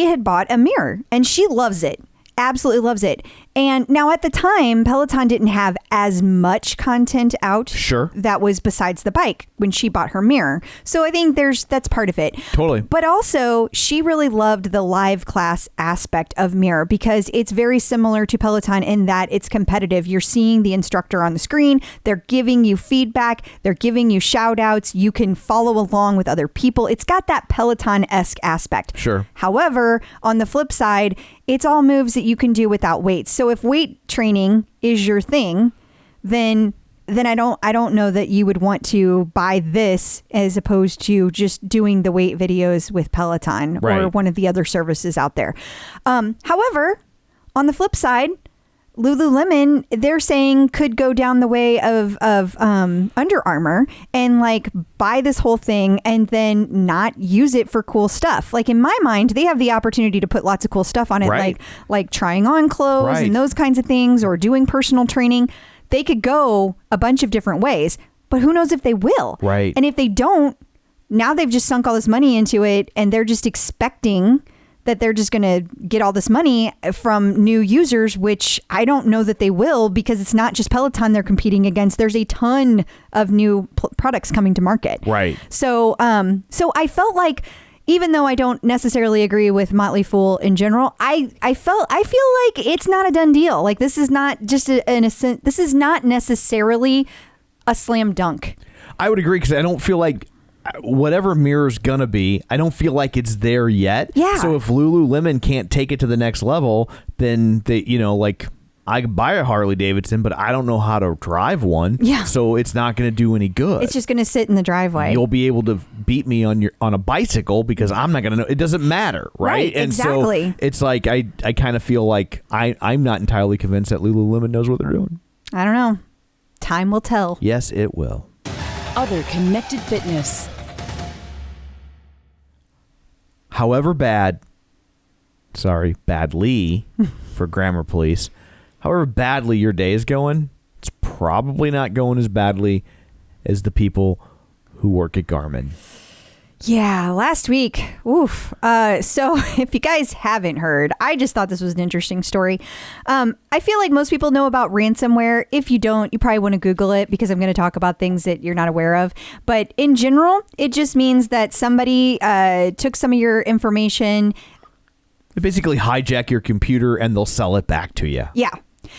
had bought a mirror and she loves it. Absolutely loves it. And now at the time, Peloton didn't have as much content out. Sure. That was besides the bike when she bought her mirror. So I think that's part of it. Totally. But also she really loved the live class aspect of mirror because it's very similar to Peloton in that it's competitive. You're seeing the instructor on the screen. They're giving you feedback. They're giving you shout outs. You can follow along with other people. It's got that Peloton-esque aspect. Sure. However, on the flip side, it's all moves that you can do without weights. So if weight training is your thing, then I don't know that you would want to buy this as opposed to just doing the weight videos with Peloton or one of the other services out there. However, on the flip side, Lululemon, they're saying could go down the way of Under Armour and like buy this whole thing and then not use it for cool stuff. Like in my mind, they have the opportunity to put lots of cool stuff on it, like trying on clothes and those kinds of things, or doing personal training. They could go a bunch of different ways, but who knows if they will? Right. And if they don't, now they've just sunk all this money into it, and they're just expecting that they're just going to get all this money from new users, which I don't know that they will, because it's not just Peloton they're competing against. There's a ton of new products coming to market. Right. So I felt like, even though I don't necessarily agree with Motley Fool in general, I feel like it's not a done deal. Like this is not just this is not necessarily a slam dunk. I would agree, because I don't feel like whatever mirror's gonna be, I don't feel like it's there yet. Yeah. So if Lululemon can't take it to the next level, then they, I could buy a Harley Davidson, but I don't know how to drive one. Yeah. So it's not going to do any good. It's just going to sit in the driveway. You'll be able to beat me on a bicycle because I'm not going to know. It doesn't matter, right? And exactly. so it's like I kind of feel like I'm not entirely convinced that Lululemon knows what they're doing. I don't know. Time will tell. Yes, it will. Other connected fitness. However badly for grammar police, however badly your day is going, it's probably not going as badly as the people who work at Garmin. Yeah, last week. Oof. So if you guys haven't heard, I just thought this was an interesting story. I feel like most people know about ransomware. If you don't, you probably want to Google it because I'm going to talk about things that you're not aware of. But in general, it just means that somebody took some of your information. They basically hijack your computer and they'll sell it back to you. Yeah.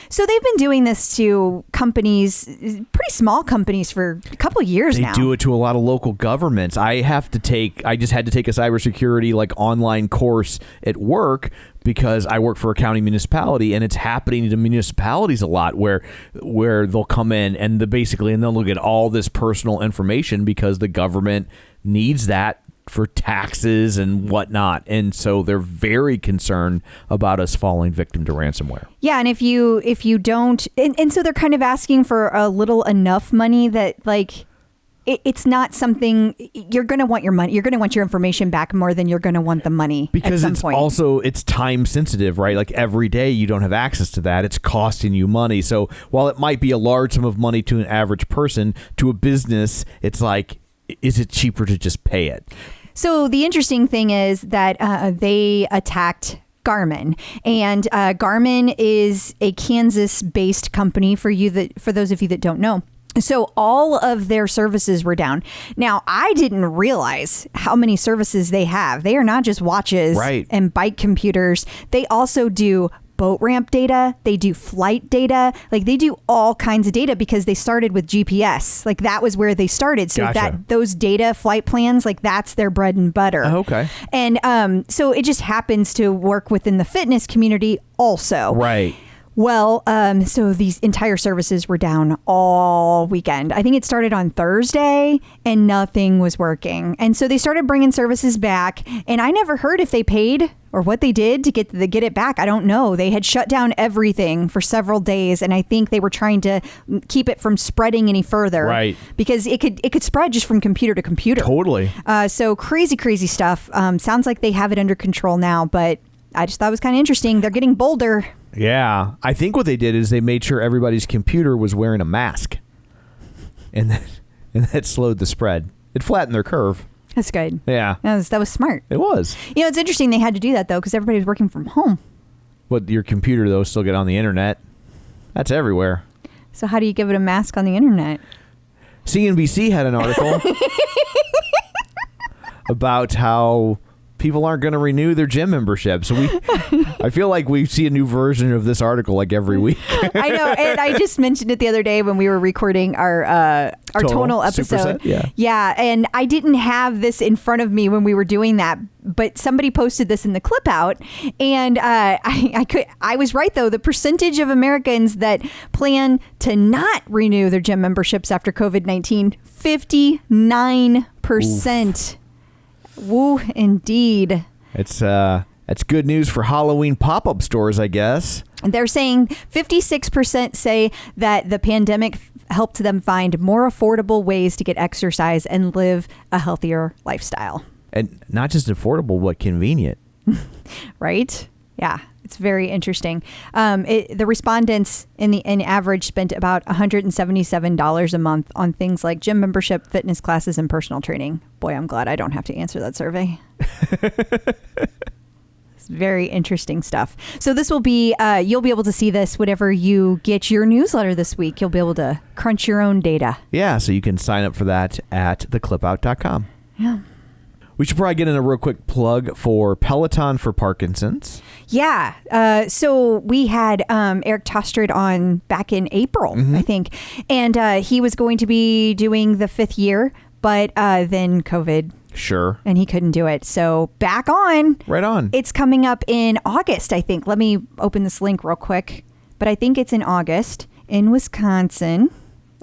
So they've been doing this to companies, pretty small companies, for a couple of years now. They do it to a lot of local governments. I just had to take a cybersecurity online course at work because I work for a county municipality, and it's happening to municipalities a lot where they'll come in and they'll look at all this personal information because the government needs that for taxes and whatnot. And so they're very concerned about us falling victim to ransomware. Yeah. And if you don't, and so they're kind of asking for a little enough money that it's not something you're going to want your money. You're going to want your information back more than you're going to want the money. Because at some it's point. also, it's time sensitive, right? Like every day you don't have access to that. It's costing you money. So while it might be a large sum of money to an average person, to a business, it's like, is it cheaper to just pay it? So the interesting thing is that they attacked Garmin, and Garmin is a Kansas-based company for those of you that don't know. So all of their services were down. Now, I didn't realize how many services they have. They are not just watches and bike computers. They also do boat ramp data. They do flight data. They do all kinds of data because they started with GPS. That was where they started. So Gotcha. those data flight plans, that's their bread and butter. Oh, okay. And so it just happens to work within the fitness community also. Right. Well, so these entire services were down all weekend. I think it started on Thursday and nothing was working. And so they started bringing services back, and I never heard if they paid or what they did to get it back. I don't know. They had shut down everything for several days, and I think they were trying to keep it from spreading any further. Right. Because it could spread just from computer to computer. Totally. So crazy stuff. Sounds like they have it under control now, but I just thought it was kind of interesting. They're getting bolder. Yeah. I think what they did is they made sure everybody's computer was wearing a mask. And that slowed the spread. It flattened their curve. That's good. Yeah. That was smart. It was. It's interesting they had to do that, though, because everybody was working from home. But your computer, though, still get on the internet. That's everywhere. So how do you give it a mask on the internet? CNBC had an article about how people aren't going to renew their gym membership. So I feel like we see a new version of this article every week. I know. And I just mentioned it the other day when we were recording our tonal episode. Superset, Yeah. And I didn't have this in front of me when we were doing that, but somebody posted this in the clip out. And I was right, though. The percentage of Americans that plan to not renew their gym memberships after COVID-19, 59%. Woo, indeed. It's good news for Halloween pop-up stores, I guess. They're saying 56% say that the pandemic helped them find more affordable ways to get exercise and live a healthier lifestyle. And not just affordable, but convenient. Right? Yeah. It's very interesting. The respondents in average spent about $177 a month on things like gym membership, fitness classes, and personal training. Boy, I'm glad I don't have to answer that survey. It's very interesting stuff. So this will be, you'll be able to see this whenever you get your newsletter this week. You'll be able to crunch your own data. Yeah, so you can sign up for that at theclipout.com. Yeah. We should probably get in a real quick plug for Peloton for Parkinsons. Yeah. So we had Eric Tostred on back in April, I think. And he was going to be doing the 5th year, but then COVID. Sure. And he couldn't do it. So back on. Right on. It's coming up in August, I think. Let me open this link real quick. but I think it's in August in Wisconsin.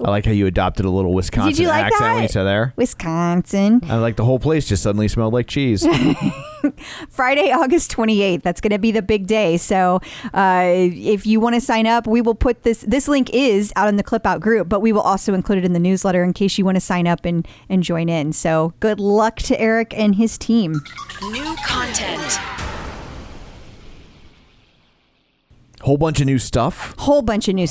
I like how you adopted a little Wisconsin Did you like accent that? when you said there. Wisconsin. I like the whole place just suddenly smelled like cheese. Friday, August 28th. That's going to be the big day. So if you want to sign up, we will put this link is out in the Clip Out group, but we will also include it in the newsletter in case you want to sign up and join in. So good luck to Eric and his team. New content. Whole bunch of new stuff. Whole bunch of new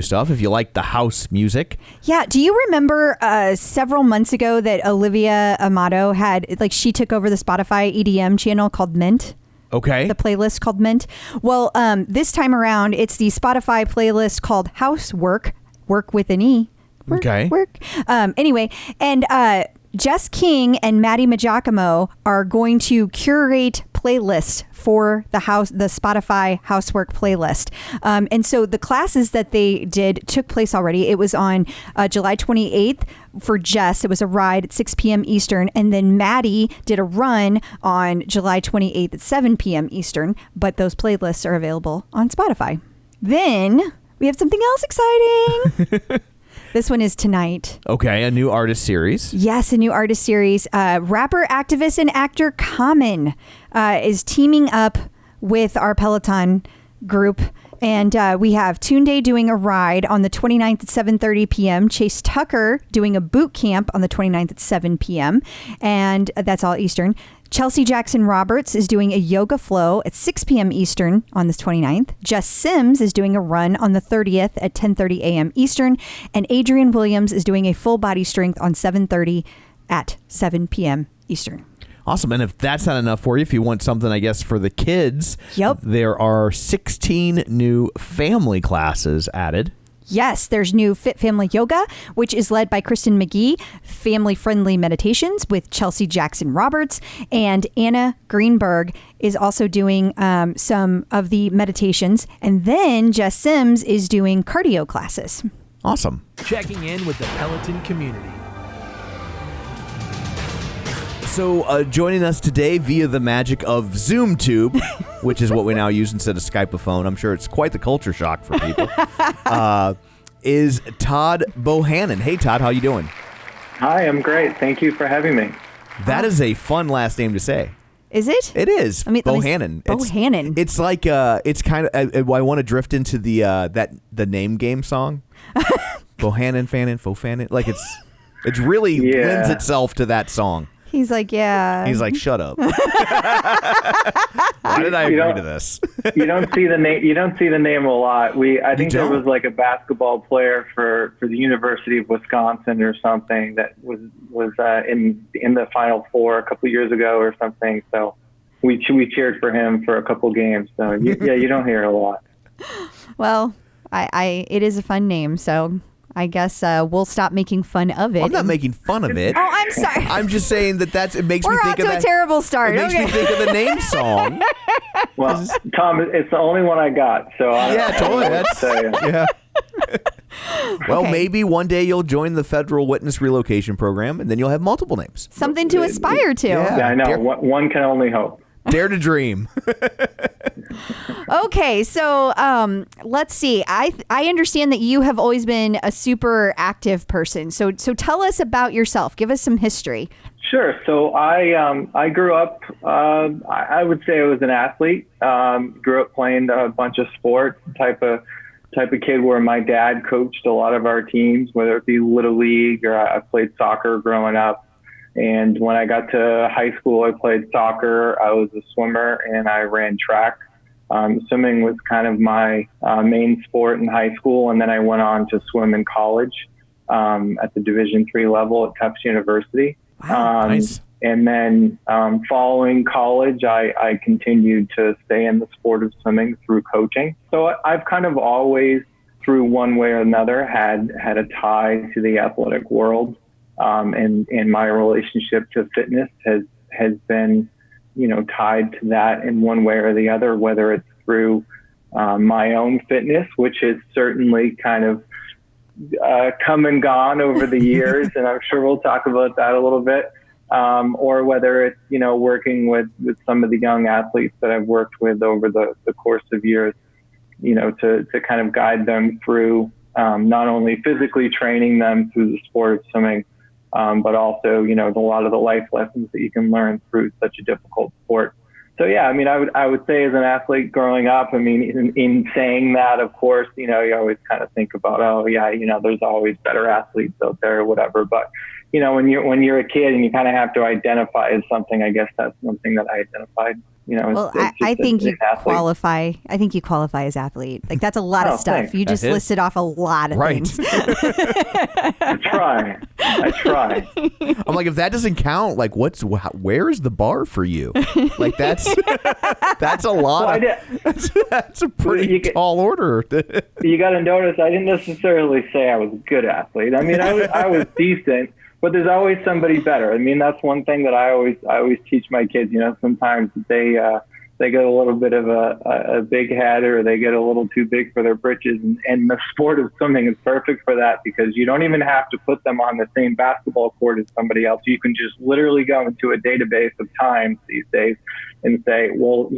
stuff. If you like the house music. Yeah. Do you remember several months ago that Olivia Amato had, like, she took over the Spotify EDM channel called Mint? Okay. The playlist called Mint. Well, this time around, it's the Spotify playlist called Housework. Work with an E. Work. Anyway, and Jess King and Maddie Majacomo are going to curate playlists for the Spotify Housework playlist. And so the classes that they did took place already. It was on July 28th for Jess. It was a ride at 6 p.m. Eastern. And then Maddie did a run on July 28th at 7 p.m. Eastern. But those playlists are available on Spotify. Then we have something else exciting. This one is tonight. Okay, a new artist series. Yes, a new artist series. Rapper, activist, and actor Common is teaming up with our Peloton group. And we have Tunde doing a ride on the 29th at 7:30 p.m. Chase Tucker doing a boot camp on the 29th at 7 p.m. And that's all Eastern. Chelsea Jackson Roberts is doing a yoga flow at 6 p.m. Eastern on the 29th. Jess Sims is doing a run on the 30th at 10:30 a.m. Eastern. And Adrian Williams is doing a full body strength on 7:30 at 7 p.m. Eastern. Awesome. And if that's not enough for you, if you want something, I guess, for the kids, there are 16 new family classes added. Yes, there's new Fit Family Yoga, which is led by Kristen McGee, Family-Friendly Meditations with Chelsea Jackson Roberts, and Anna Greenberg is also doing some of the meditations. And then Jess Sims is doing cardio classes. Awesome. Checking in with the Peloton community. So joining us today via the magic of ZoomTube, which is what we now use instead of Skype-a-phone, I'm sure it's quite the culture shock for people, is Todd Bohannon. Hey, Todd, how you doing? Hi, I'm great. Thank you for having me. That is a fun last name to say. Is it? It is. I mean, Bohannon. Bohannon. It's like it's kind of. I want to drift into the name game song. Bohannon, Fannin, Fofannon. Like it's really lends itself to that song. He's like, yeah. He's like, shut up. Why did I agree to this? You don't see the name. You don't see the name a lot. I think there was like a basketball player for the University of Wisconsin or something that was in the Final Four a couple years ago or something. So we cheered for him for a couple games. So you don't hear it a lot. Well, it is a fun name. So I guess we'll stop making fun of it. I'm not making fun of it. Oh, I'm sorry. I'm just saying it makes me think of a terrible start. It makes me think of the name song. Well, Tom, it's the only one I got. So totally. Yeah. Well, maybe one day you'll join the Federal Witness Relocation Program, and then you'll have multiple names. Something to aspire to. Yeah, I know. One can only hope. Dare to dream. Okay, so let's see. I understand that you have always been a super active person. So tell us about yourself. Give us some history. Sure. So I grew up. I would say I was an athlete. Grew up playing a bunch of sports. Type of kid where my dad coached a lot of our teams, whether it be Little League or I played soccer growing up. And when I got to high school, I played soccer. I was a swimmer and I ran track. Swimming was kind of my main sport in high school. And then I went on to swim in college at the Division III level at Tufts University. Wow, nice. And then following college, I continued to stay in the sport of swimming through coaching. So I've kind of always, through one way or another, had a tie to the athletic world. And my relationship to fitness has been, tied to that in one way or the other, whether it's through my own fitness, which has certainly kind of come and gone over the years, and I'm sure we'll talk about that a little bit, or whether it's, working with some of the young athletes that I've worked with over the course of years. to kind of guide them through not only physically training them through the sport of swimming, but also, a lot of the life lessons that you can learn through such a difficult sport. So, yeah, I mean, I would say as an athlete growing up, I mean, in saying that, of course, you always kind of think about, oh, yeah, there's always better athletes out there or whatever. But, when you're a kid and you kind of have to identify as something, I guess that's something that I identified. I think you qualify. I think you qualify as athlete. Like, that's a lot of stuff. Thanks. You just listed off a lot of things. I try. I'm like, if that doesn't count, like, where's the bar for you? Like, that's a lot. Well, that's a pretty tall order. You got to notice, I didn't necessarily say I was a good athlete. I mean, I was decent. But there's always somebody better. I mean, that's one thing that I always teach my kids. Sometimes they get a little bit of a big head, or they get a little too big for their britches. And the sport of swimming is perfect for that, because you don't even have to put them on the same basketball court as somebody else. You can just literally go into a database of times these days and say, well,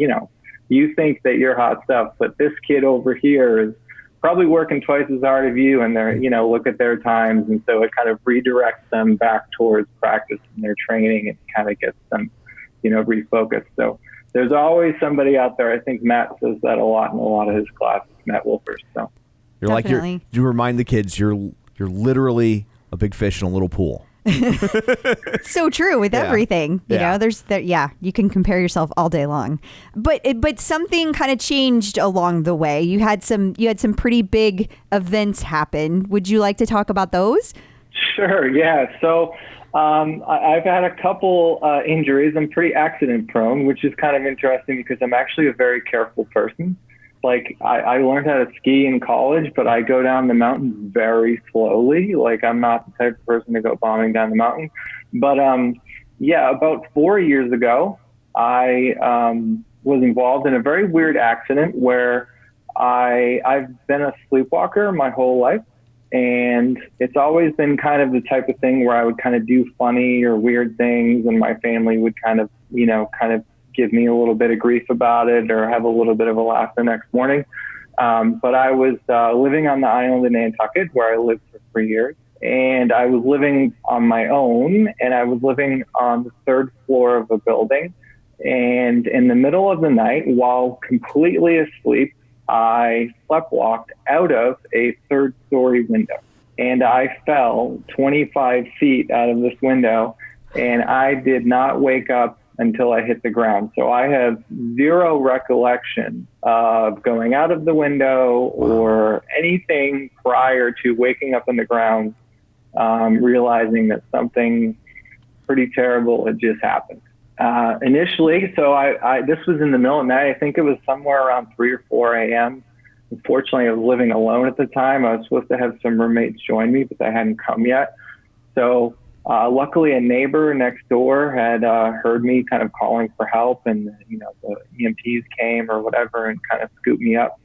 you think that you're hot stuff, but this kid over here is probably working twice as hard as you, and they're, look at their times. And so it kind of redirects them back towards practice and their training, and kind of gets them, refocused. So there's always somebody out there. I think Matt says that a lot in a lot of his classes, Matt Wolfers. So you're Definitely. like, you remind the kids, you're literally a big fish in a little pool. So true with everything, you can compare yourself all day long, but something kind of changed along the way. You had some pretty big events happen. Would you like to talk about those? Sure. Yeah. So I've had a couple injuries. I'm pretty accident prone, which is kind of interesting because I'm actually a very careful person. Like, I learned how to ski in college, but I go down the mountains very slowly. Like, I'm not the type of person to go bombing down the mountain. But, about 4 years ago, I was involved in a very weird accident where I've been a sleepwalker my whole life. And it's always been kind of the type of thing where I would kind of do funny or weird things, and my family would kind of give me a little bit of grief about it, or have a little bit of a laugh the next morning. But I was living on the island in Nantucket, where I lived for 3 years. And I was living on my own, and I was living on the third floor of a building. And in the middle of the night, while completely asleep, I sleptwalked out of a third-story window. And I fell 25 feet out of this window, and I did not wake up until I hit the ground. So I have zero recollection of going out of the window or anything prior to waking up on the ground, realizing that something pretty terrible had just happened. Initially, so I this was in the middle of the night. I think it was somewhere around 3 or 4 a.m. Unfortunately, I was living alone at the time. I was supposed to have some roommates join me, but they hadn't come yet. So luckily, a neighbor next door had heard me kind of calling for help, and the EMTs came or whatever and kind of scooped me up.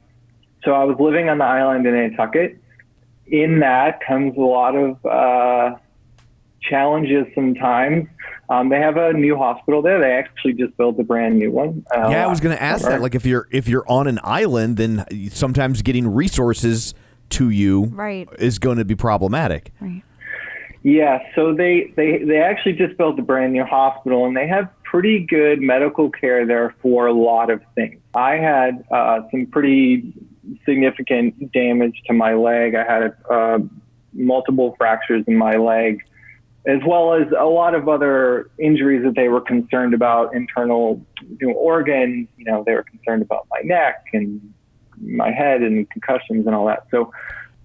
So I was living on the island in Nantucket. In that comes a lot of challenges sometimes. They have a new hospital there. They actually just built a brand new one. I was going to ask that. Like, if you're on an island, then sometimes getting resources to you is going to be problematic. Right. Yeah, so they actually just built a brand new hospital, and they have pretty good medical care there for a lot of things. I had some pretty significant damage to my leg. I had multiple fractures in my leg, as well as a lot of other injuries that they were concerned about, internal organs. They were concerned about my neck and my head and concussions and all that. So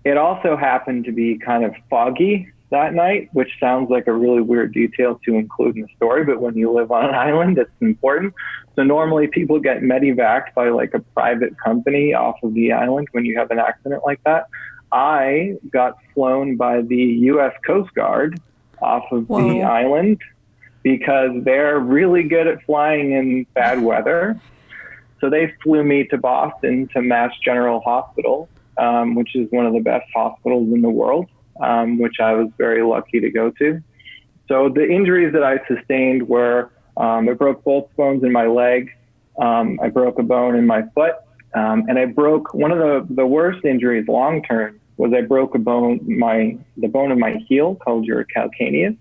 it also happened to be kind of foggy that night, which sounds like a really weird detail to include in the story, but when you live on an island, it's important. So normally people get medevaced by like a private company off of the island when you have an accident like that. I got flown by the U.S. Coast Guard off of the island because they're really good at flying in bad weather. So they flew me to Boston to Mass General Hospital, which is one of the best hospitals in the world. Which I was very lucky to go to. So the injuries that I sustained were, I broke both bones in my leg. I broke a bone in my foot. And I broke one of the worst injuries long term was I broke the bone of my heel called your calcaneus,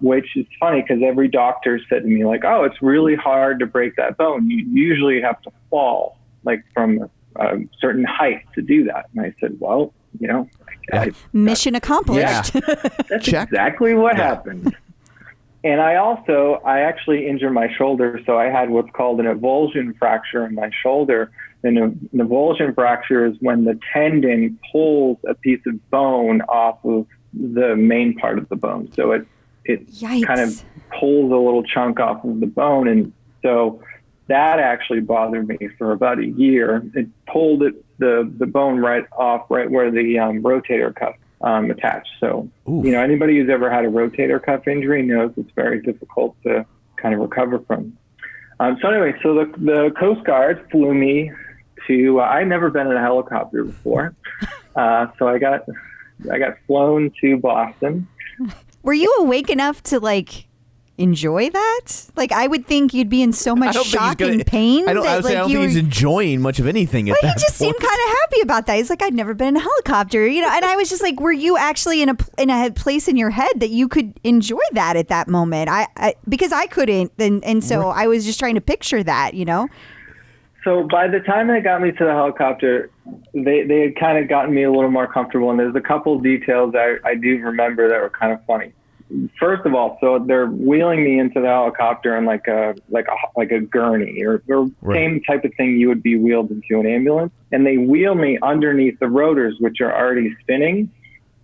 which is funny because every doctor said to me like, oh, it's really hard to break that bone. You usually have to fall like from a certain height to do that. And I said, well, mission accomplished. Yeah, that's exactly what happened. And I actually injured my shoulder. So I had what's called an avulsion fracture in my shoulder. And an avulsion fracture is when the tendon pulls a piece of bone off of the main part of the bone. So it kind of pulls a little chunk off of the bone. And so that actually bothered me for about a year. It pulled the bone right where the rotator cuff attached. So, anybody who's ever had a rotator cuff injury knows it's very difficult to kind of recover from. So the Coast Guard flew me to, I'd never been in a helicopter before. So I got flown to Boston. Were you awake enough to enjoy that? I would think you'd be in so much shock and pain. I don't think he's enjoying much of anything at that point. He just seemed kind of happy about that. He's like, I'd never been in a helicopter, and I was just like, were you actually in a place in your head that you could enjoy that at that moment? I because I couldn't, and so I was just trying to picture that, So by the time they got me to the helicopter, they had kind of gotten me a little more comfortable, and there's a couple of details I do remember that were kind of funny. First of all, so they're wheeling me into the helicopter in like a gurney or same type of thing you would be wheeled into an ambulance, and they wheel me underneath the rotors, which are already spinning.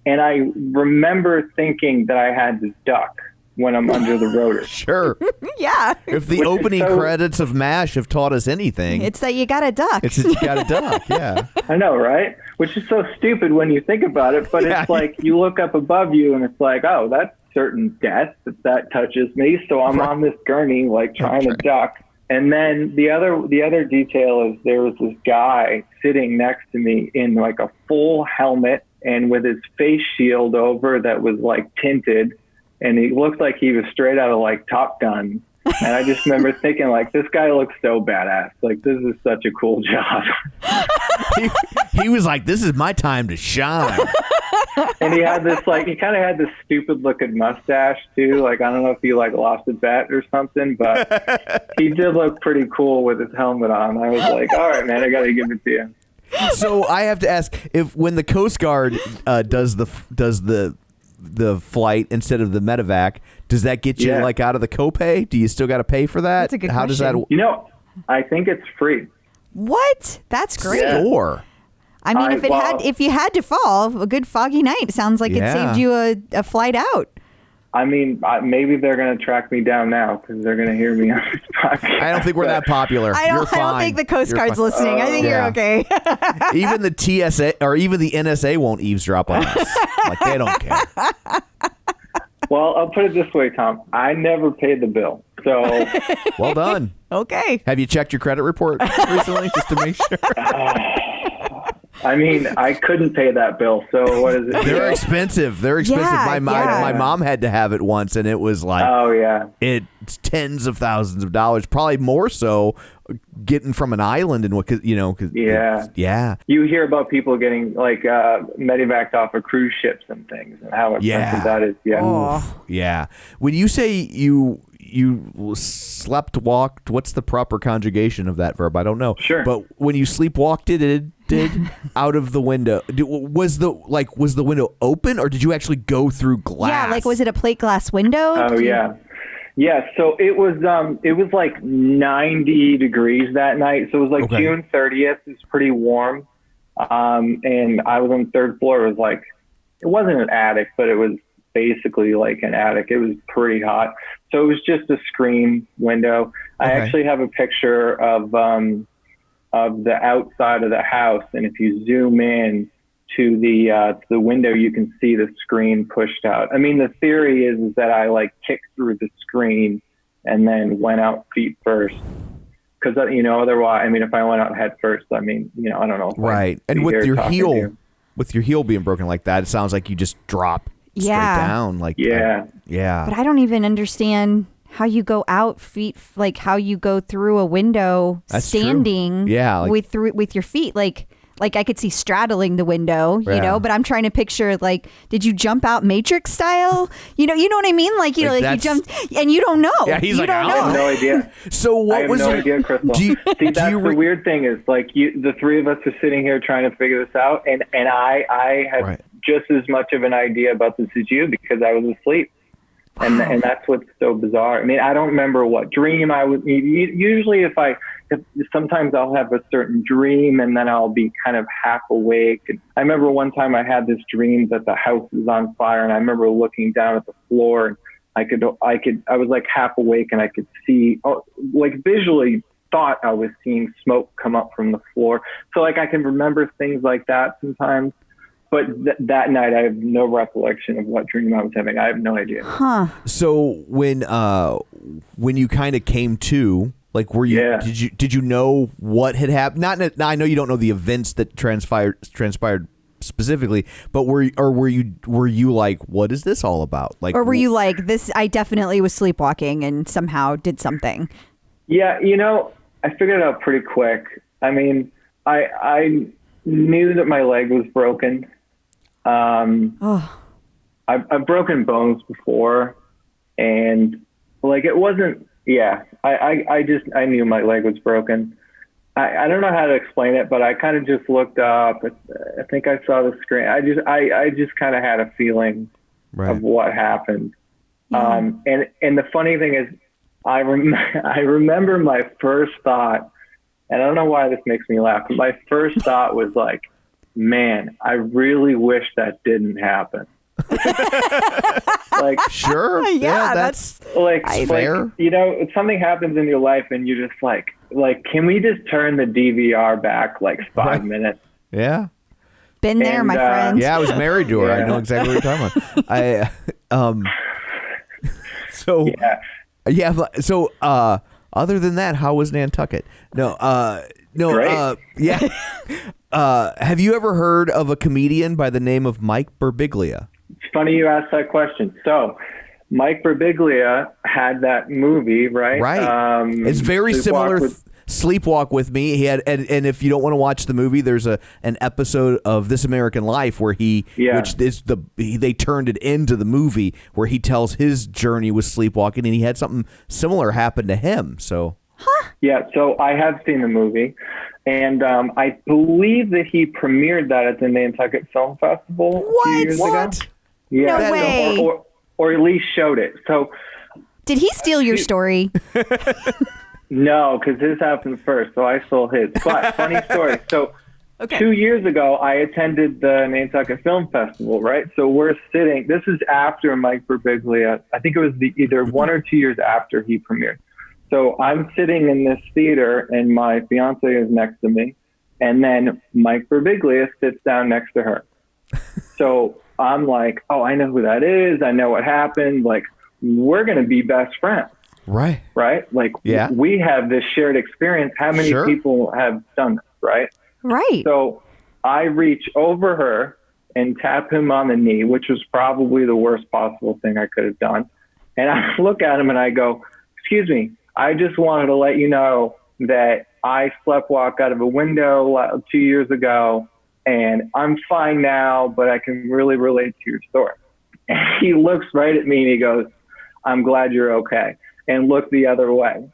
And I remember thinking that I had to duck when I'm under the rotors. Sure. Yeah. If the opening credits of MASH have taught us anything, it's that you gotta duck. You gotta duck, yeah. I know, right? Which is so stupid when you think about it, but it's like you look up above you and it's like, oh, that's certain death that touches me. So I'm on this gurney, trying to duck. And then the other detail is there was this guy sitting next to me in a full helmet and with his face shield over that was tinted. And he looked like he was straight out of Top Gun. And I just remember thinking this guy looks so badass. This is such a cool job. he was like, this is my time to shine. And he had this he kind of had this stupid looking mustache too. I don't know if he lost a bet or something, but he did look pretty cool with his helmet on. I was like, all right, man, I got to give it to you. So I have to ask, if when the Coast Guard does the flight instead of the medevac, does that get you out of the copay? Do you still got to pay for that? That's a good How question. does that? I think it's free. What? That's great. Sure. I mean, if you had to fall, a good foggy night sounds like it saved you a flight out. I mean, maybe they're going to track me down now because they're going to hear me on this podcast. I don't think we're that popular. I don't think the Coast Guard's listening. I think you're okay. Even the TSA or even the NSA won't eavesdrop on us. They don't care. Well, I'll put it this way, Tom. I never paid the bill. So well done. Okay. Have you checked your credit report recently just to make sure? I mean, I couldn't pay that bill. So what is it? They're expensive. My mom had to have it once, and it was it's tens of thousands of dollars, probably more so getting from an island and you hear about people getting medevaced off of cruise ships and things and how expensive that is. Yeah. When you say you slept-walked, what's the proper conjugation of that verb? I don't know. Sure. But when you sleepwalked it out of the window, was the window open, or did you actually go through glass? Yeah, was it a plate glass window? Oh, yeah. Yeah, so it was 90 degrees that night. So it was June 30th. It's pretty warm. And I was on the third floor. It was it wasn't an attic, but it was basically an attic. It was pretty hot. So it was just a screen window. Okay. I actually have a picture of the outside of the house. And if you zoom in to the window, you can see the screen pushed out. I mean, the theory is that I kicked through the screen and then went out feet first. Because, otherwise, I mean, if I went out head first, I mean, I don't know. Right. And with your heel being broken like that, it sounds like you just drop straight down. Yeah. But I don't even understand how you go out feet, like how you go through a window standing. Yeah, like, with your feet, like I could see straddling the window, you Yeah. know, but I'm trying to picture, like, did you jump out Matrix style? You know what I mean? Like, you know, like you jumped and you don't know. Yeah, he's you like, don't I have know. no idea. So what I have was no your idea, Crystal. do you, See, that's you the weird thing is, like, the three of us are sitting here trying to figure this out, and I had Right. just as much of an idea about this as you because I was asleep. And that's what's so bizarre. I mean, I don't remember what dream I was. Usually, if sometimes I'll have a certain dream and then I'll be kind of half awake. And I remember one time I had this dream that the house was on fire, and I remember looking down at the floor, and I was like half awake, and I could see, like visually thought I was seeing smoke come up from the floor. So like I can remember things like that sometimes. But that night, I have no recollection of what dream I was having. I have no idea. Huh. So when you kind of came to, like, were you did you know what had happened? I know you don't know the events that transpired specifically, but were you like, what is this all about? Like, Or were you like, this? I definitely was sleepwalking and somehow did something. Yeah, I figured it out pretty quick. I mean, I knew that my leg was broken. I've broken bones before, and like it wasn't. Yeah, I knew my leg was broken. I don't know how to explain it, but I kind of just looked up. I think I saw the screen. I just kind of had a feeling of what happened. Yeah. And the funny thing is, I remember my first thought, and I don't know why this makes me laugh, but my first thought was like, man, I really wish that didn't happen. Like, sure? Yeah, that's like fair. If something happens in your life and you're just like, can we just turn the DVR back like 5 minutes? Yeah. Been there, my friend. Yeah, I was married to her. I know exactly what you're talking about. So other than that, how was Nantucket? Great. Have you ever heard of a comedian by the name of Mike Birbiglia? It's funny you asked that question. So Mike Birbiglia had that movie, right? Right. It's very similar. Sleepwalk with Me. He had, and if you don't want to watch the movie, there's an episode of This American Life where they turned it into the movie where he tells his journey with sleepwalking, and he had something similar happen to him. So. Yeah, so I have seen the movie, and I believe that he premiered that at the Nantucket Film Festival a few years ago. Yeah, No way. Or at least showed it. So did he steal your story? no, because his happened first, so I stole his. But funny story. So 2 years ago, I attended the Nantucket Film Festival, right? So we're sitting. This is after Mike Birbiglia. I think it was either 1 or 2 years after he premiered. So I'm sitting in this theater, and my fiance is next to me, and then Mike Birbiglia sits down next to her. So I'm like, oh, I know who that is. I know what happened. Like, we're going to be best friends. Right. Right? Like, we have this shared experience. How many people have done this, right? Right. So I reach over her and tap him on the knee, which was probably the worst possible thing I could have done. And I look at him and I go, excuse me, I just wanted to let you know that I sleptwalked out of a window 2 years ago, and I'm fine now, but I can really relate to your story. And he looks right at me and he goes, I'm glad you're okay, and look the other way.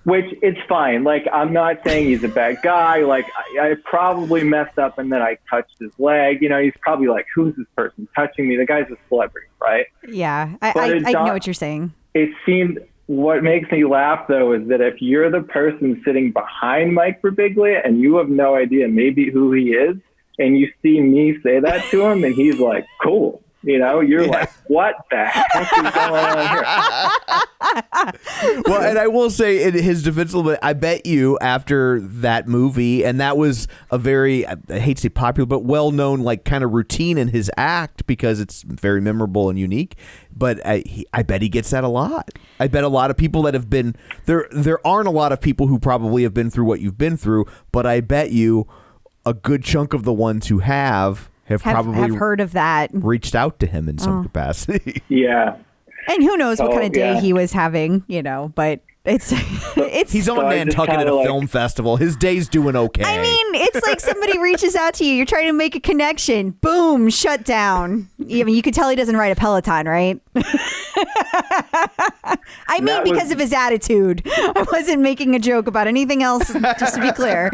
Which, it's fine. Like, I'm not saying he's a bad guy. Like, I probably messed up and then I touched his leg. He's probably like, who's this person touching me? The guy's a celebrity, right? Yeah, I know what you're saying. It seemed... What makes me laugh, though, is that if you're the person sitting behind Mike Birbiglia and you have no idea maybe who he is, and you see me say that to him, and he's like, cool. You're like, what the heck is going on here? Well, and I will say in his defense a little bit, I bet you after that movie, and that was a very, I hate to say popular, but well-known, like, kind of routine in his act because it's very memorable and unique. But I bet he gets that a lot. I bet a lot of people that have been there aren't a lot of people who probably have been through what you've been through, but I bet you a good chunk of the ones who have probably heard of that, reached out to him in some capacity. Yeah. And who knows what So, kind of day yeah. he was having, but it's He's on So I just Nantucket at a kinda, like- film festival. His day's doing okay. I mean, it's like somebody reaches out to you. You're trying to make a connection. Boom, shut down. I mean, you could tell he doesn't ride a Peloton, right? I mean, That because was- of his attitude. I wasn't making a joke about anything else, just to be clear.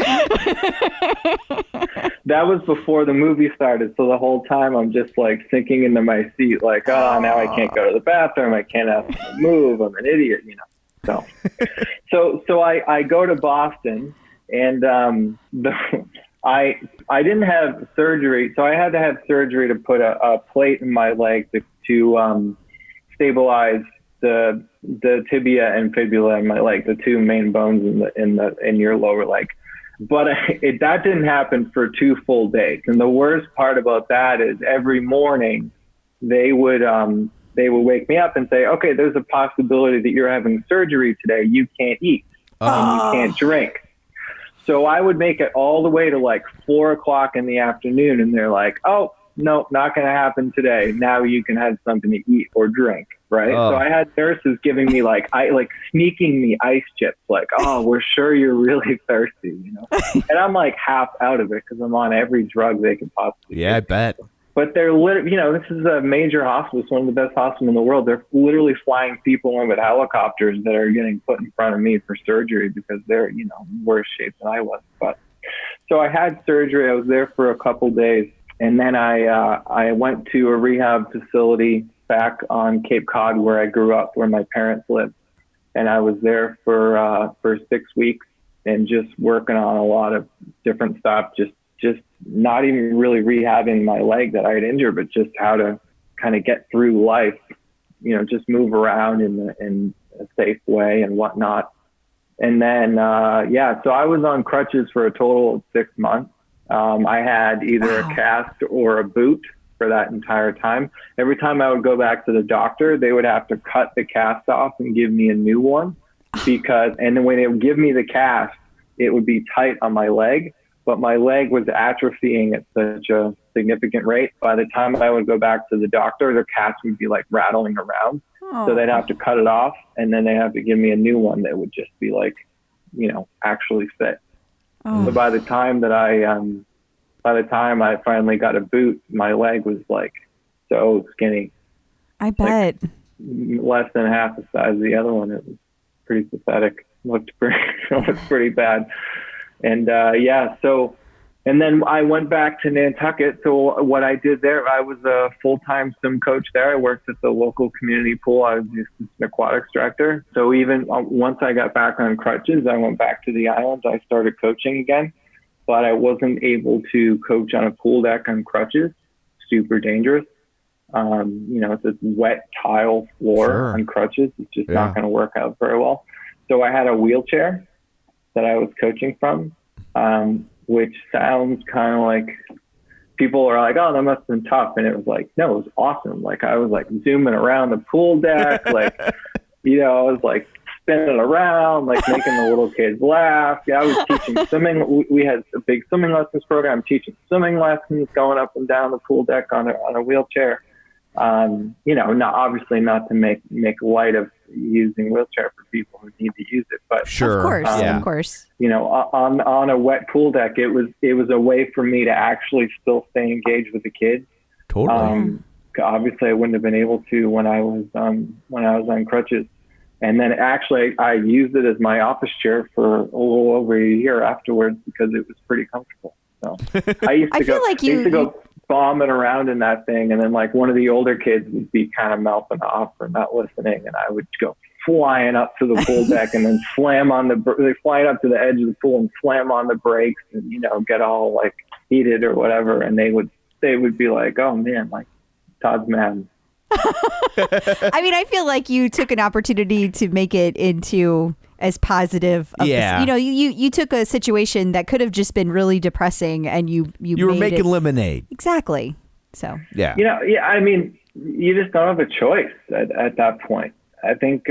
That was before the movie started, so the whole time I'm just like sinking into my seat, like, oh, now I can't go to the bathroom, I can't ask him to move, I'm an idiot, So I go to Boston, and I didn't have surgery, so I had to have surgery to put a plate in my leg to stabilize the tibia and fibula in my leg, the two main bones in your lower leg. But that didn't happen for 2 full days. And the worst part about that is every morning they would wake me up and say, okay, there's a possibility that you're having surgery today. You can't eat and you can't drink. So I would make it all the way to like 4 o'clock in the afternoon. And they're like, oh, no, not going to happen today. Now you can have something to eat or drink. Right. So I had nurses giving me sneaking me ice chips, like, oh, we're sure you're really thirsty, and I'm like half out of it because I'm on every drug they could possibly. Yeah, I bet. But they're this is a major hospital. It's one of the best hospitals in the world. They're literally flying people in with helicopters that are getting put in front of me for surgery because they're, in worse shape than I was. But so I had surgery. I was there for a couple days. And then I went to a rehab facility back on Cape Cod where I grew up, where my parents lived. And I was there for 6 weeks and just working on a lot of different stuff, just not even really rehabbing my leg that I had injured, but just how to kind of get through life, just move around in a safe way and whatnot. And then, so I was on crutches for a total of 6 months. I had either a cast or a boot for that entire time. Every time I would go back to the doctor, they would have to cut the cast off and give me a new one and then when they would give me the cast, it would be tight on my leg, but my leg was atrophying at such a significant rate. By the time I would go back to the doctor, the cast would be like rattling around. So they'd have to cut it off and then they have to give me a new one that would just be like, actually fit. So by the time I finally got a boot, my leg was like so skinny. I bet. Less than half the size of the other one. It was pretty pathetic. Looked pretty bad. And and then I went back to Nantucket. So what I did there, I was a full-time swim coach there. I worked at the local community pool. I was just an aquatics director. So even once I got back on crutches, I went back to the island. I started coaching again, but I wasn't able to coach on a pool deck on crutches. Super dangerous. It's a wet tile floor on crutches. It's just not going to work out very well. So I had a wheelchair that I was coaching from, which sounds kind of like people are like, oh, that must have been tough. And it was like, no, it was awesome. Like I was like zooming around the pool deck, like, I was like spinning around, like making the little kids laugh. Yeah, I was teaching swimming. We had a big swimming lessons program, teaching swimming lessons, going up and down the pool deck on a wheelchair. Obviously not to make light of using wheelchair for people who need to use it, but Of course. On a wet pool deck, it was a way for me to actually still stay engaged with the kids. Totally. Obviously I wouldn't have been able to when I was on crutches. And then actually I used it as my office chair for a little over a year afterwards because it was pretty comfortable. So I used to go bombing around in that thing, and then like one of the older kids would be kind of mouthing off or not listening, and I would go flying up to the pool deck and then flying up to the edge of the pool and slam on the brakes and get all like heated or whatever, and they would be like, oh man, like Todd's mad. I mean, I feel like you took an opportunity to make it into as positive. You took a situation that could have just been really depressing, and you were making lemonade. Exactly. So yeah. I mean, you just don't have a choice at that point. I think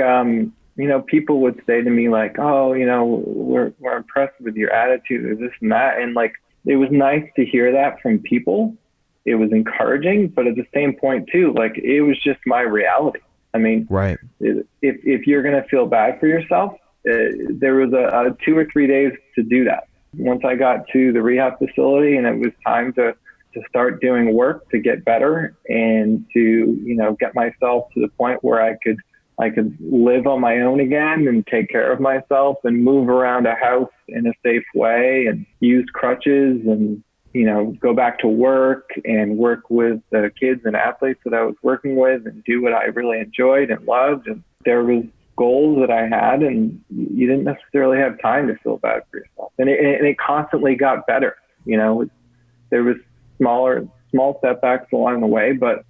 people would say to me like, oh, we're impressed with your attitude or this and that, and like it was nice to hear that from people. It was encouraging, but at the same point too, like it was just my reality. I mean, right. If you're going to feel bad for yourself, there was a 2 or 3 days to do that. Once I got to the rehab facility and it was time to start doing work to get better and to, get myself to the point where I could live on my own again and take care of myself and move around a house in a safe way and use crutches and, go back to work and work with the kids and athletes that I was working with and do what I really enjoyed and loved. And there was goals that I had, and you didn't necessarily have time to feel bad for yourself. And it constantly got better. There was small setbacks along the way, but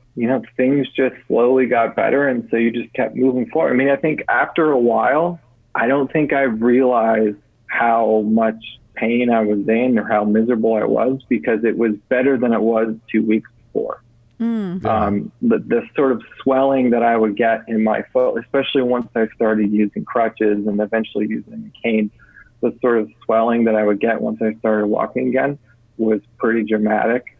things just slowly got better. And so you just kept moving forward. I mean, I think after a while, I don't think I realized how much pain I was in or how miserable I was, because it was better than it was 2 weeks before. The sort of swelling that I would get in my foot, especially once I started using crutches and eventually using a cane, the sort of swelling that I would get once I started walking again was pretty dramatic.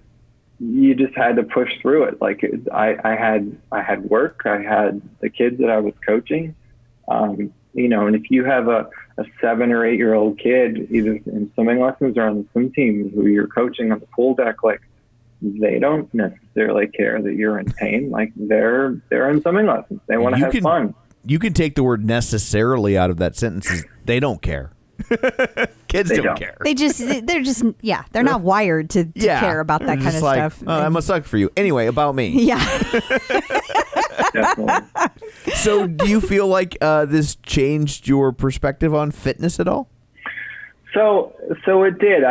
You just had to push through it. Like I had work, I had the kids that I was coaching, and if you have a 7 or 8 year old kid, either in swimming lessons or on the swim team who you're coaching on the pool deck, like they don't necessarily care that you're in pain. Like they're in swimming lessons. They want to have fun. You can take the word necessarily out of that sentence. They don't care. Kids don't care. They're not wired to care about that kind of stuff. Oh, that must suck for you. Anyway, about me. Yeah. Definitely. So do you feel like this changed your perspective on fitness at all? So it did.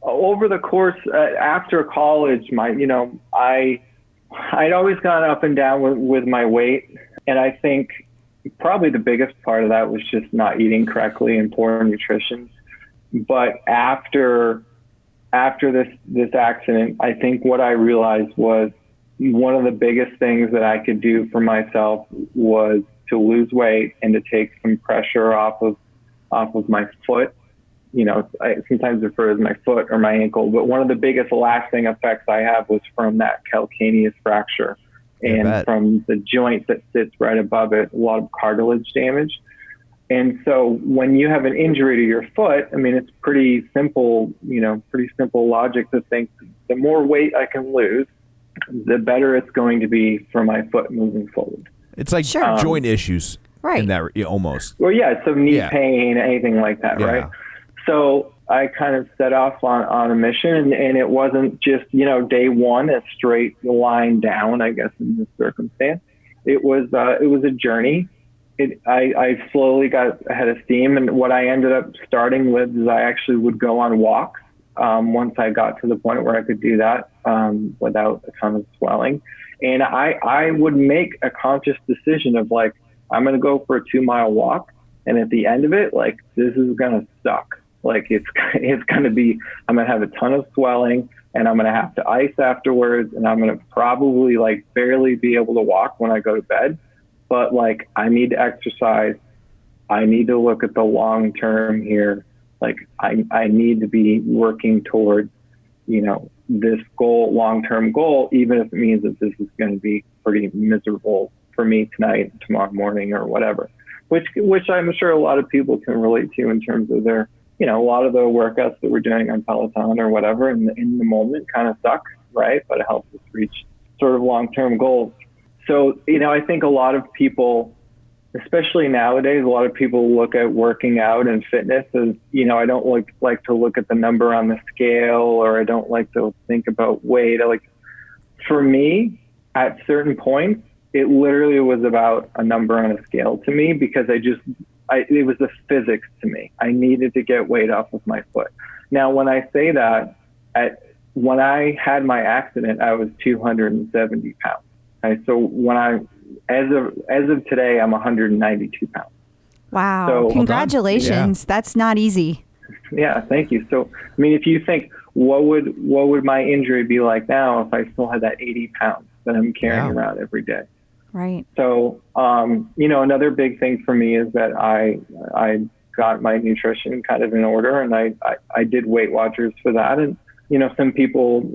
Over the course after college, I'd always gone up and down with my weight, and I think probably the biggest part of that was just not eating correctly and poor nutrition. But after this accident, I think what I realized was one of the biggest things that I could do for myself was to lose weight and to take some pressure off of my foot. I sometimes refer to as my foot or my ankle, but one of the biggest lasting effects I have was from that calcaneus fracture and from the joint that sits right above it, a lot of cartilage damage. And so when you have an injury to your foot, I mean, it's pretty simple logic to think the more weight I can lose, the better it's going to be for my foot moving forward. It's like joint issues. Right. In that, almost. Well, yeah, so knee pain, anything like that, right? So I kind of set off on a mission, and it wasn't just, day one, a straight line down, I guess, in this circumstance. It was a journey. I slowly got ahead of steam, and what I ended up starting with is I actually would go on walks once I got to the point where I could do that without a ton of swelling. And I would make a conscious decision of like, I'm going to go for a 2-mile walk, and at the end of it, like, this is going to suck. Like it's going to be, I'm going to have a ton of swelling, and I'm going to have to ice afterwards, and I'm going to probably like barely be able to walk when I go to bed. But like, I need to exercise. I need to look at the long term here. Like I need to be working towards, this goal, long-term goal, even if it means that this is going to be pretty miserable for me tonight, tomorrow morning, or whatever, which I'm sure a lot of people can relate to in terms of their, a lot of the workouts that we're doing on Peloton or whatever in the moment kind of suck, right? But it helps us reach sort of long-term goals. So, I think a lot of people, especially nowadays, a lot of people look at working out and fitness as, I don't like to look at the number on the scale, or I don't like to think about weight. For me, at certain points, it literally was about a number on a scale to me, because it was the physics to me. I needed to get weight off of my foot. Now, when I say that, when I had my accident, I was 270 pounds. Okay, so as of today, I'm 192 pounds. Wow! So, congratulations. That's not easy. Yeah, thank you. So, I mean, if you think, what would my injury be like now if I still had that 80 pounds that I'm carrying around every day? Right. So, another big thing for me is that I got my nutrition kind of in order, and I did Weight Watchers for that. And, some people,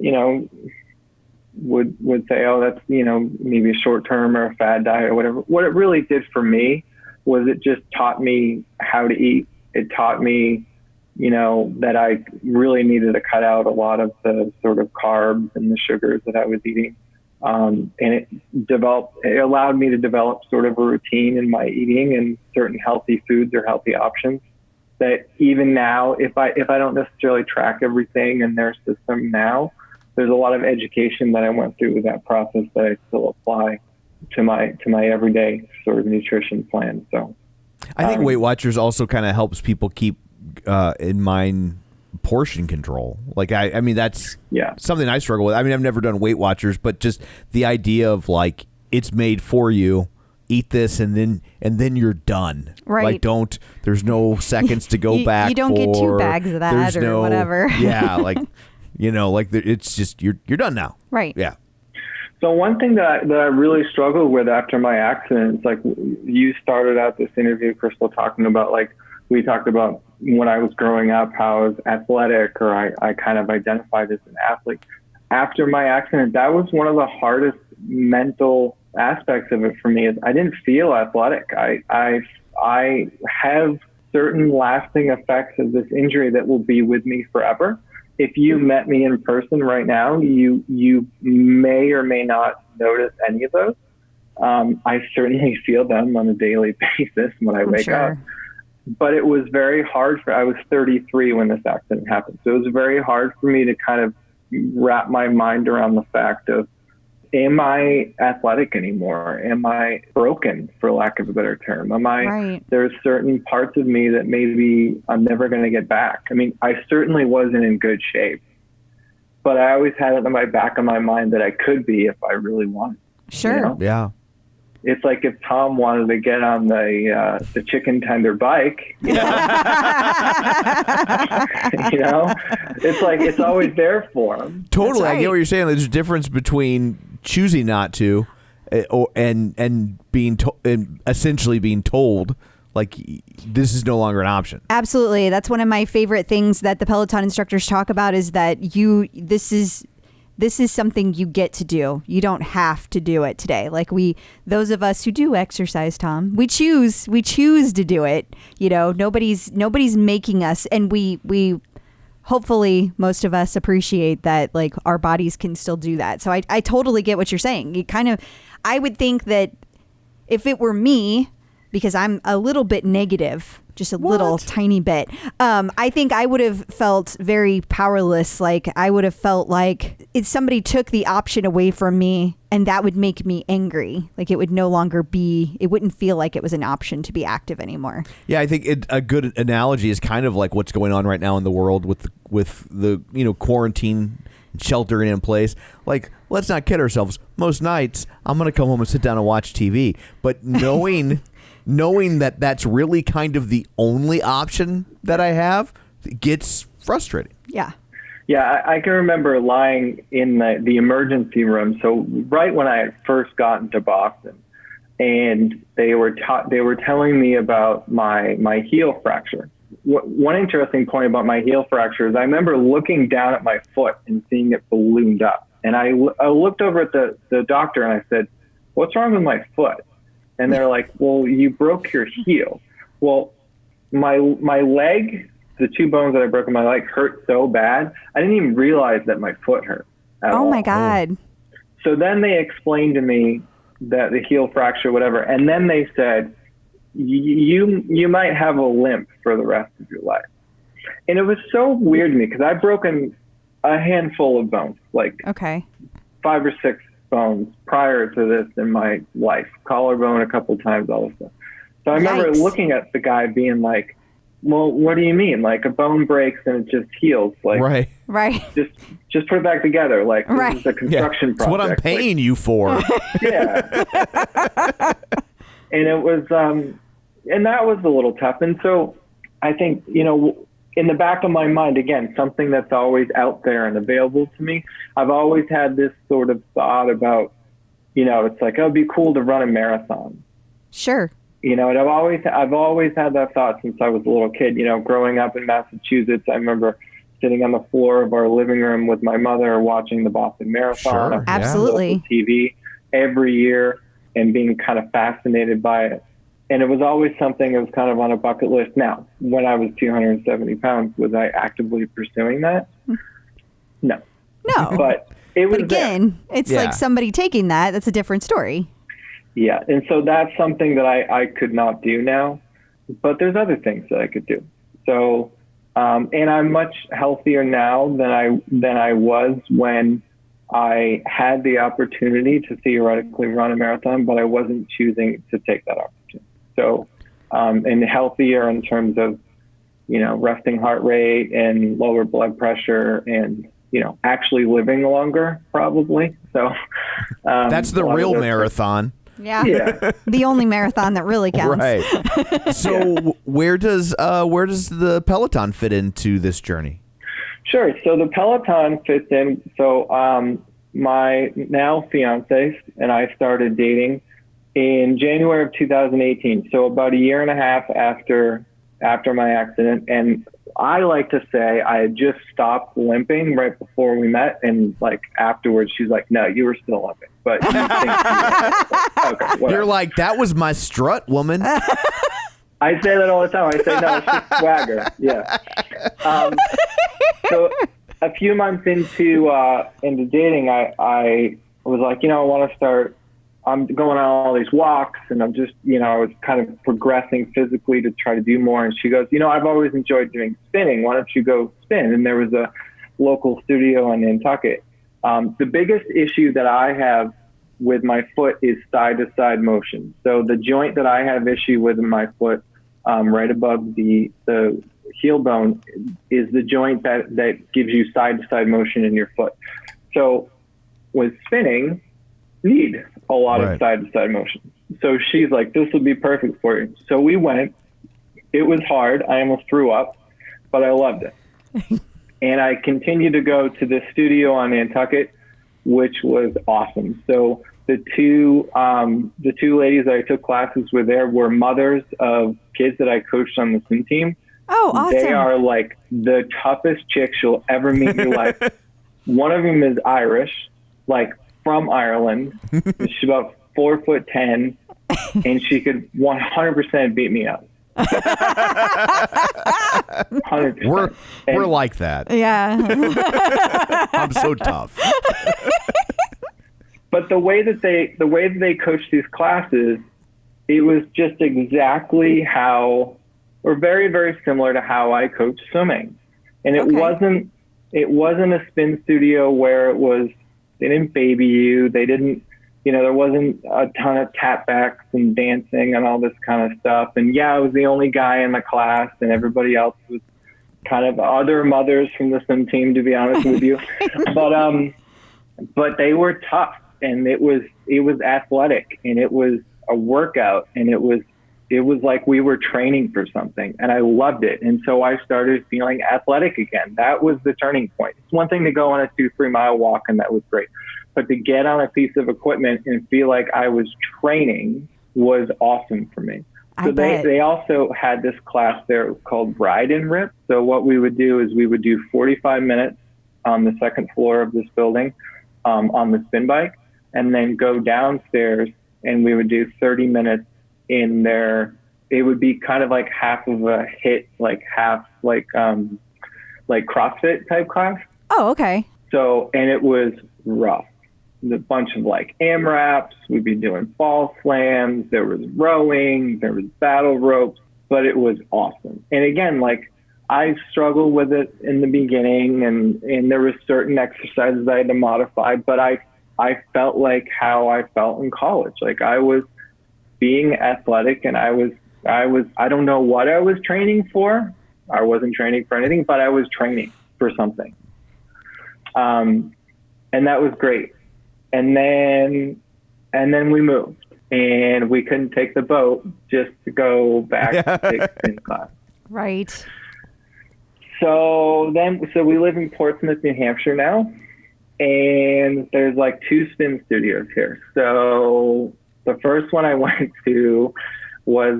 would say, oh, that's, maybe a short term or a fad diet or whatever. What it really did for me was it just taught me how to eat. It taught me, that I really needed to cut out a lot of the sort of carbs and the sugars that I was eating. And it allowed me to develop sort of a routine in my eating and certain healthy foods or healthy options that even now, if I don't necessarily track everything in their system now, there's a lot of education that I went through with that process that I still apply to my everyday sort of nutrition plan. So I think Weight Watchers also kind of helps people keep in mind portion control. Like, I mean, that's something I struggle with. I mean, I've never done Weight Watchers, but just the idea of like, it's made for you, eat this and then you're done. Right. Like, there's no seconds to go back. You don't get 2 bags of that or whatever. Yeah. Like, it's just, you're done now. Right. Yeah. So one thing that I really struggled with after my accident, it's like you started out this interview, Crystal, talking about, like, we talked about when I was growing up, how I was athletic, or I kind of identified as an athlete. After my accident, that was one of the hardest mental aspects of it for me, is I didn't feel athletic. I have certain lasting effects of this injury that will be with me forever. If you met me in person right now, you may or may not notice any of those. I certainly feel them on a daily basis when I wake up. But it was very hard I was 33 when this accident happened. So it was very hard for me to kind of wrap my mind around the fact of, am I athletic anymore? Am I broken, for lack of a better term? There's certain parts of me that maybe I'm never going to get back. I mean, I certainly wasn't in good shape, but I always had it in my back of my mind that I could be if I really wanted. Sure. Yeah. It's like if Tom wanted to get on the chicken tender bike, it's like it's always there for him. Totally. Right. I get what you're saying. There's a difference between choosing not to and being essentially being told, like, this is no longer an option. Absolutely. That's one of my favorite things that the Peloton instructors talk about, is that this is something you get to do. You don't have to do it today. Like, those of us who do exercise, Tom, we choose to do it. Nobody's making us, and we hopefully most of us appreciate that, like, our bodies can still do that. So I totally get what you're saying. I would think that if it were me, because I'm a little bit negative, just a little tiny bit, I think I would have felt very powerless. Like, I would have felt like if somebody took the option away from me, and that would make me angry. Like, it would no longer it wouldn't feel like it was an option to be active anymore. Yeah, I think a good analogy is kind of like what's going on right now in the world with the quarantine, sheltering in place. Like, let's not kid ourselves. Most nights I'm going to come home and sit down and watch TV, but knowing that that's really kind of the only option that I have, it gets frustrating. Yeah. Yeah, I can remember lying in the emergency room. So right when I had first gotten to Boston, and they were telling me about my heel fracture. One interesting point about my heel fracture is I remember looking down at my foot and seeing it ballooned up. And I looked over at the doctor and I said, "What's wrong with my foot?" And they're like, "Well, you broke your heel." Well, my leg, the 2 bones that I broke in my leg, hurt so bad, I didn't even realize that my foot hurt at all. Oh, my God. So then they explained to me that the heel fracture, whatever, and then they said, you might have a limp for the rest of your life. And it was so weird to me, because I've broken a handful of bones, like 5 or 6 bones prior to this in my life, collarbone a couple times, all this stuff. So I remember looking at the guy being like, "Well, what do you mean? Like, a bone breaks and it just heals? Like, right. Just put it back together. Like, this is a construction project. It's what I'm paying you for." Yeah. And it was, and that was a little tough. And so I think, in the back of my mind, again, something that's always out there and available to me, I've always had this sort of thought about, it's like, oh, it'd be cool to run a marathon. Sure. And I've always had that thought since I was a little kid. Growing up in Massachusetts, I remember sitting on the floor of our living room with my mother watching the Boston Marathon. Sure, on absolutely. local TV every year and being kind of fascinated by it. And it was always something that was kind of on a bucket list. Now, when I was 270 pounds, was I actively pursuing that? No. No. But it was But again, it's Yeah. like somebody taking that. That's a different story. Yeah, and so that's something that I could not do now, but there's other things that I could do. So, and I'm much healthier now than I was when I had the opportunity to theoretically run a marathon, but I wasn't choosing to take that opportunity. So, and healthier in terms of, resting heart rate and lower blood pressure and, actually living longer probably. So, That's the real marathon. Yeah. The only marathon that really counts. Right. So where does the Peloton fit into this journey? Sure. So the Peloton fits in. So my now fiance and I started dating in January of 2018. So about a year and a half after my accident. And I like to say I had just stopped limping right before we met. And like afterwards, she's like, no, you were still limping. But you think okay, whatever. You're like, that was my strut, woman. I say that all the time. I say, no, it's just swagger. Yeah. So a few months into dating, I was like, I want to start. I'm going on all these walks, and I'm just, I was kind of progressing physically to try to do more. And she goes, I've always enjoyed doing spinning. Why don't you go spin? And there was a local studio in Nantucket. The biggest issue that I have with my foot is side-to-side motion. So the joint that I have issue with in my foot, right above the heel bone, is the joint that gives you side-to-side motion in your foot. So with spinning, need a lot of side-to-side motion. So she's like, this will be perfect for you. So we went. It was hard. I almost threw up, but I loved it. And I continued to go to the studio on Nantucket, which was awesome. So the two ladies that I took classes with there were mothers of kids that I coached on the swim team. Oh, awesome. They are like the toughest chicks you'll ever meet in your life. One of them is Irish, like from Ireland. She's about 4'10", and she could 100% beat me up. 100%. We're like that. Yeah. I'm so tough. But the way that they coached these classes, it was just exactly how, or very, very similar to how I coach swimming. And it wasn't a spin studio where they didn't baby you. They didn't, there wasn't a ton of tap backs and dancing and all this kind of stuff. And yeah, I was the only guy in the class, and everybody else was kind of other mothers from the swim team, to be honest with you. But they were tough, and it was athletic, and it was a workout, and it was like we were training for something, and I loved it. And so I started feeling athletic again. That was the turning point. It's one thing to go on a 2-3 mile walk, and that was great. But to get on a piece of equipment and feel like I was training was awesome for me. So they also had this class there called Ride and Rip. So what we would do is we would do 45 minutes on the second floor of this building on the spin bike, and then go downstairs, and we would do 30 minutes in there. It would be kind of like half of a HIIT, like half like CrossFit type class. Oh, okay. So, and it was rough. A bunch of like AMRAPs. We'd be doing ball slams. There was rowing. There was battle ropes, but it was awesome. And again, like I struggled with it in the beginning, and there were certain exercises I had to modify, but I felt like how I felt in college. Like I was being athletic, and I don't know what I was training for. I wasn't training for anything, but I was training for something. And that was great. And then we moved, and we couldn't take the boat just to go back to take spin class. Right. So we live in Portsmouth, New Hampshire now, and there's like 2 spin studios here. So the first one I went to was,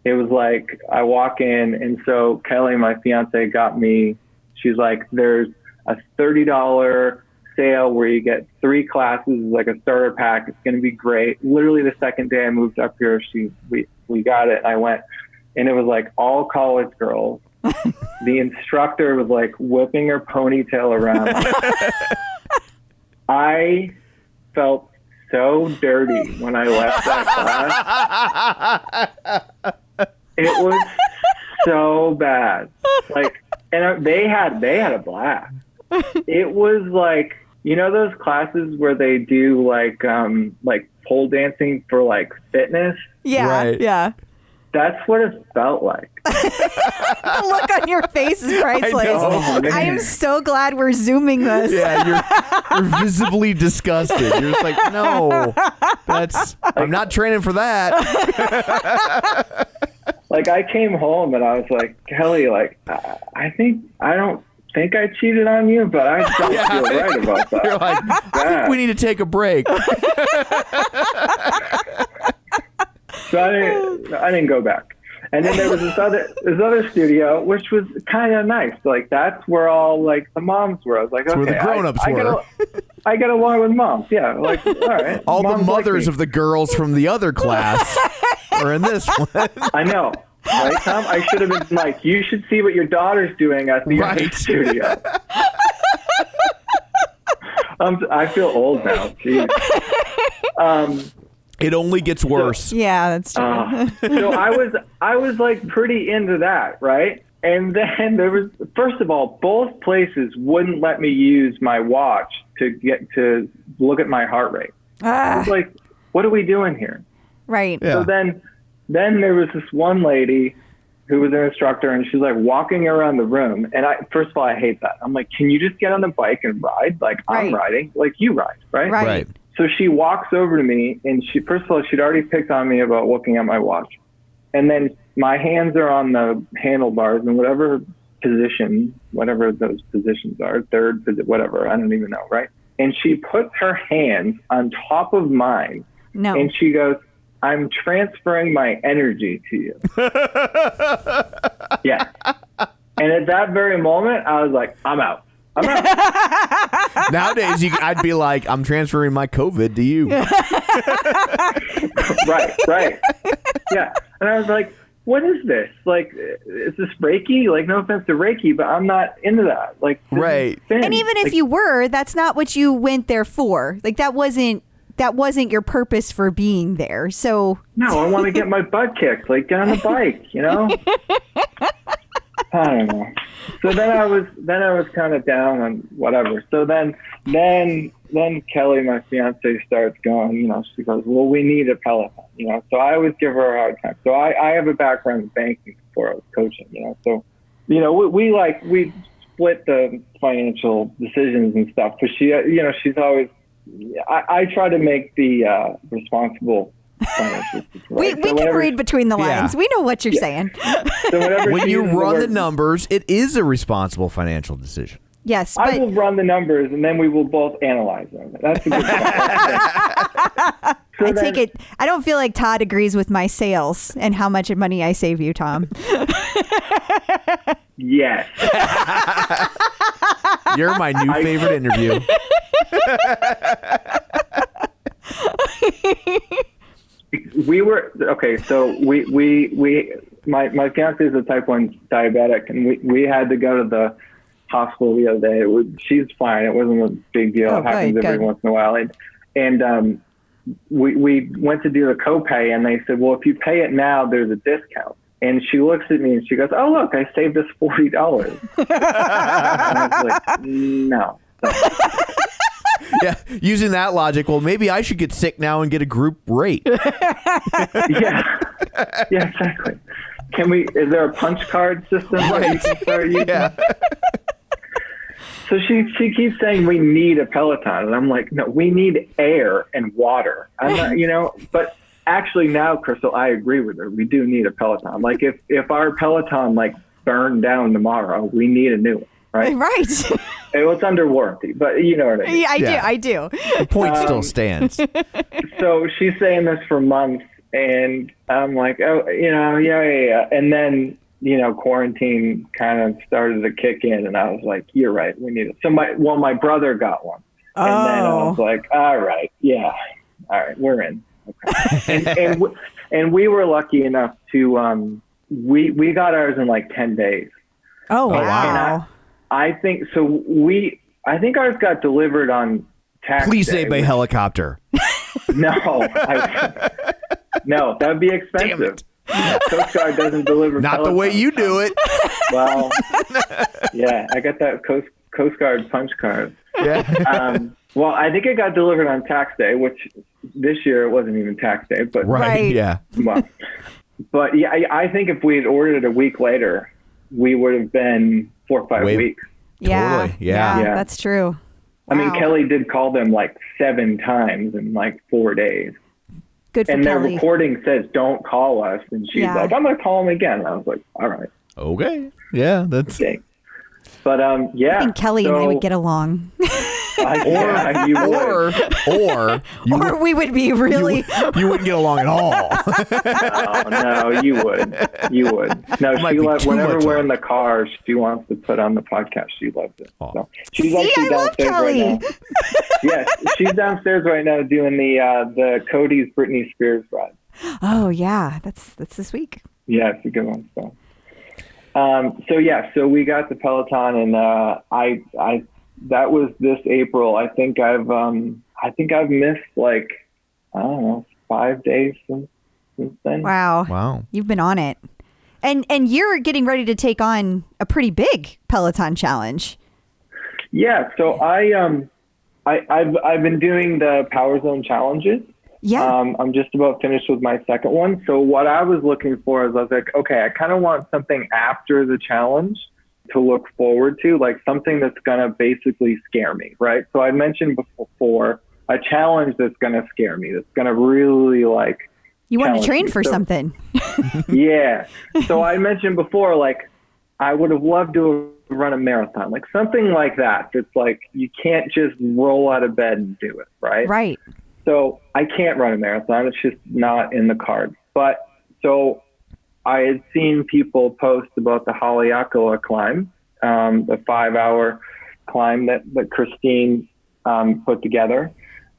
it was like I walk in, and so Kelly, my fiance, got me She's like, there's a $30 sale where you get 3 classes, like a starter pack. It's going to be great. Literally the second day I moved up here, we got it. And I went, and it was like all college girls. The instructor was like whipping her ponytail around. I felt so dirty when I left that class. It was so bad. Like, and they had a blast. It was like, you know, those classes where they do like pole dancing for like fitness. Yeah, Right. yeah. That's what it felt like. The look on your face is priceless. I know. I am so glad we're zooming this. Yeah, you're visibly disgusted. You're just like, no, I'm not training for that. Like, I came home and I was like, Kelly, like, I don't think I cheated on you, but I don't feel right about that. You're like, I think we need to take a break. So I didn't go back. And then there was this other studio, which was kind of nice. Like, that's where all like the moms were. I was like, okay, where the grown-ups were. I get along with moms. Yeah, like, all right. All the moms mothers like of the girls from the other class are in this one. I know. Right, Tom? I should have been like, you should see what your daughter's doing at the other studio. I feel old now. Jeez. It only gets worse. Yeah, that's true. So I was like pretty into that, right? And then there was, first of all, both places wouldn't let me use my watch to get to look at my heart rate. I was like, what are we doing here? Right. Yeah. So then there was this one lady who was an instructor, and she's like walking around the room. And first of all, I hate that. I'm like, can you just get on the bike and ride? Like, I'm riding, like you ride, right? Right. So she walks over to me, and first of all, she'd already picked on me about looking at my watch. And then my hands are on the handlebars in whatever position, whatever those positions are, third, whatever, I don't even know, right? And she puts her hands on top of mine, and she goes, I'm transferring my energy to you. Yeah. And at that very moment, I was like, I'm out. Nowadays, I'd be like, I'm transferring my COVID to you. Right. Yeah. And I was like, what is this? Like, is this Reiki? Like, no offense to Reiki, but I'm not into that. Like, right. And even if you were, that's not what you went there for. Like, that wasn't your purpose for being there. So no, I want to get my butt kicked. Like, get on the bike, you know? I don't know. So then I was kind of down on whatever. So then Kelly, my fiance, starts going, you know, she goes, well, we need a Peloton, you know? So I always give her a hard time. So I have a background in banking before I was coaching, you know? So, you know, we split the financial decisions and stuff, but she, you know, she's always, I try to make the responsible financial decisions. Right? We can read between the lines. Yeah. We know what you're saying. So when you run the numbers, it is a responsible financial decision. Yes, I will run the numbers, and then we will both analyze them. That's a good point. take it. I don't feel like Todd agrees with my sales and how much money I save you, Tom. Yes. You're my new favorite interview. We were okay. So my fiance is a type 1 diabetic, and we had to go to the hospital the other day. She's fine. It wasn't a big deal. Oh, it happens every once in a while. And we went to do the copay, and they said, well, if you pay it now, there's a discount. And she looks at me and she goes, oh, look, I saved us $40. And I was like, no. Yeah, using that logic, well, maybe I should get sick now and get a group rate. Yeah, exactly. Is there a punch card system that you can start using? Yeah. So she keeps saying we need a Peloton, and I'm like, no, we need air and water. I'm not, you know, but actually now, Crystal, I agree with her. We do need a Peloton. Like if our Peloton like burned down tomorrow, we need a new one, right? Right. It's under warranty, but you know what I mean. Yeah, I do. The point still stands. So she's saying this for months, and I'm like, oh, you know, yeah. And then quarantine kind of started to kick in, and I was like, you're right, we need it. So my brother got one. And then I was like, all right, we're in. Okay. and we were lucky enough to, we got ours in like 10 days. Oh, wow. And I think ours got delivered on tax Please day, say by helicopter. No, no, that would be expensive. Coast Guard doesn't deliver. Not Peloton. the way you do it. Well, yeah, I got that Coast Guard punch card. Yeah. Well, I think it got delivered on tax day, which this year it wasn't even tax day, but Right. Yeah. Well, but yeah, I think if we had ordered it a week later, we would have been 4 or 5 weeks. Yeah. Totally. Yeah. That's true. I mean, Wow. Kelly did call them like 7 times in like 4 days. Good for And their Kelly. recording says, don't call us. And she's like, I'm going to call them again. And I was like, all right. Okay. Yeah. That's. Okay. But yeah. I think Kelly and I so- would get along. Yeah, you would. Or Or we would be really. you wouldn't get along at all. Oh, no, you would. You would. No, Might she be loves, too whenever much we're on. in the car, she wants to put on the podcast. She loves it. Aw. So she's See, actually I love downstairs Kelly. right now. Yes, she's downstairs right now doing the Cody's Britney Spears ride. Oh, yeah. That's this week. Yeah, it's a good one. So we got the Peloton, and I that was this April. I think I've missed like, I don't know, 5 days since then. Wow. You've been on it. And you're getting ready to take on a pretty big Peloton challenge. Yeah. So I've been doing the Power Zone challenges. Yeah. I'm just about finished with my second one. So what I was looking for is I was like, okay, I kind of want something after the challenge to look forward to, like something that's going to basically scare me, right? So I mentioned before a challenge that's going to scare me, that's going to really like You want to challenge train me. for So- something. Yeah. So I mentioned before, like I would have loved to run a marathon, like something like that. That's like, you can't just roll out of bed and do it, right? Right. So I can't run a marathon. It's just not in the cards. But so I had seen people post about the Haleakala climb, the 5-hour climb that Christine put together.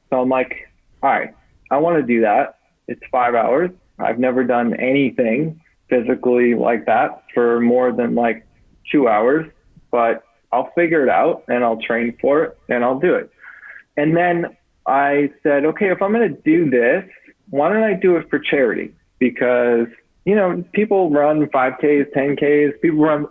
So I'm like, all right, I want to do that. It's 5 hours. I've never done anything physically like that for more than like 2 hours, but I'll figure it out and I'll train for it and I'll do it. And then I said, okay, if I'm going to do this, why don't I do it for charity? Because, people run 5Ks, 10Ks, people run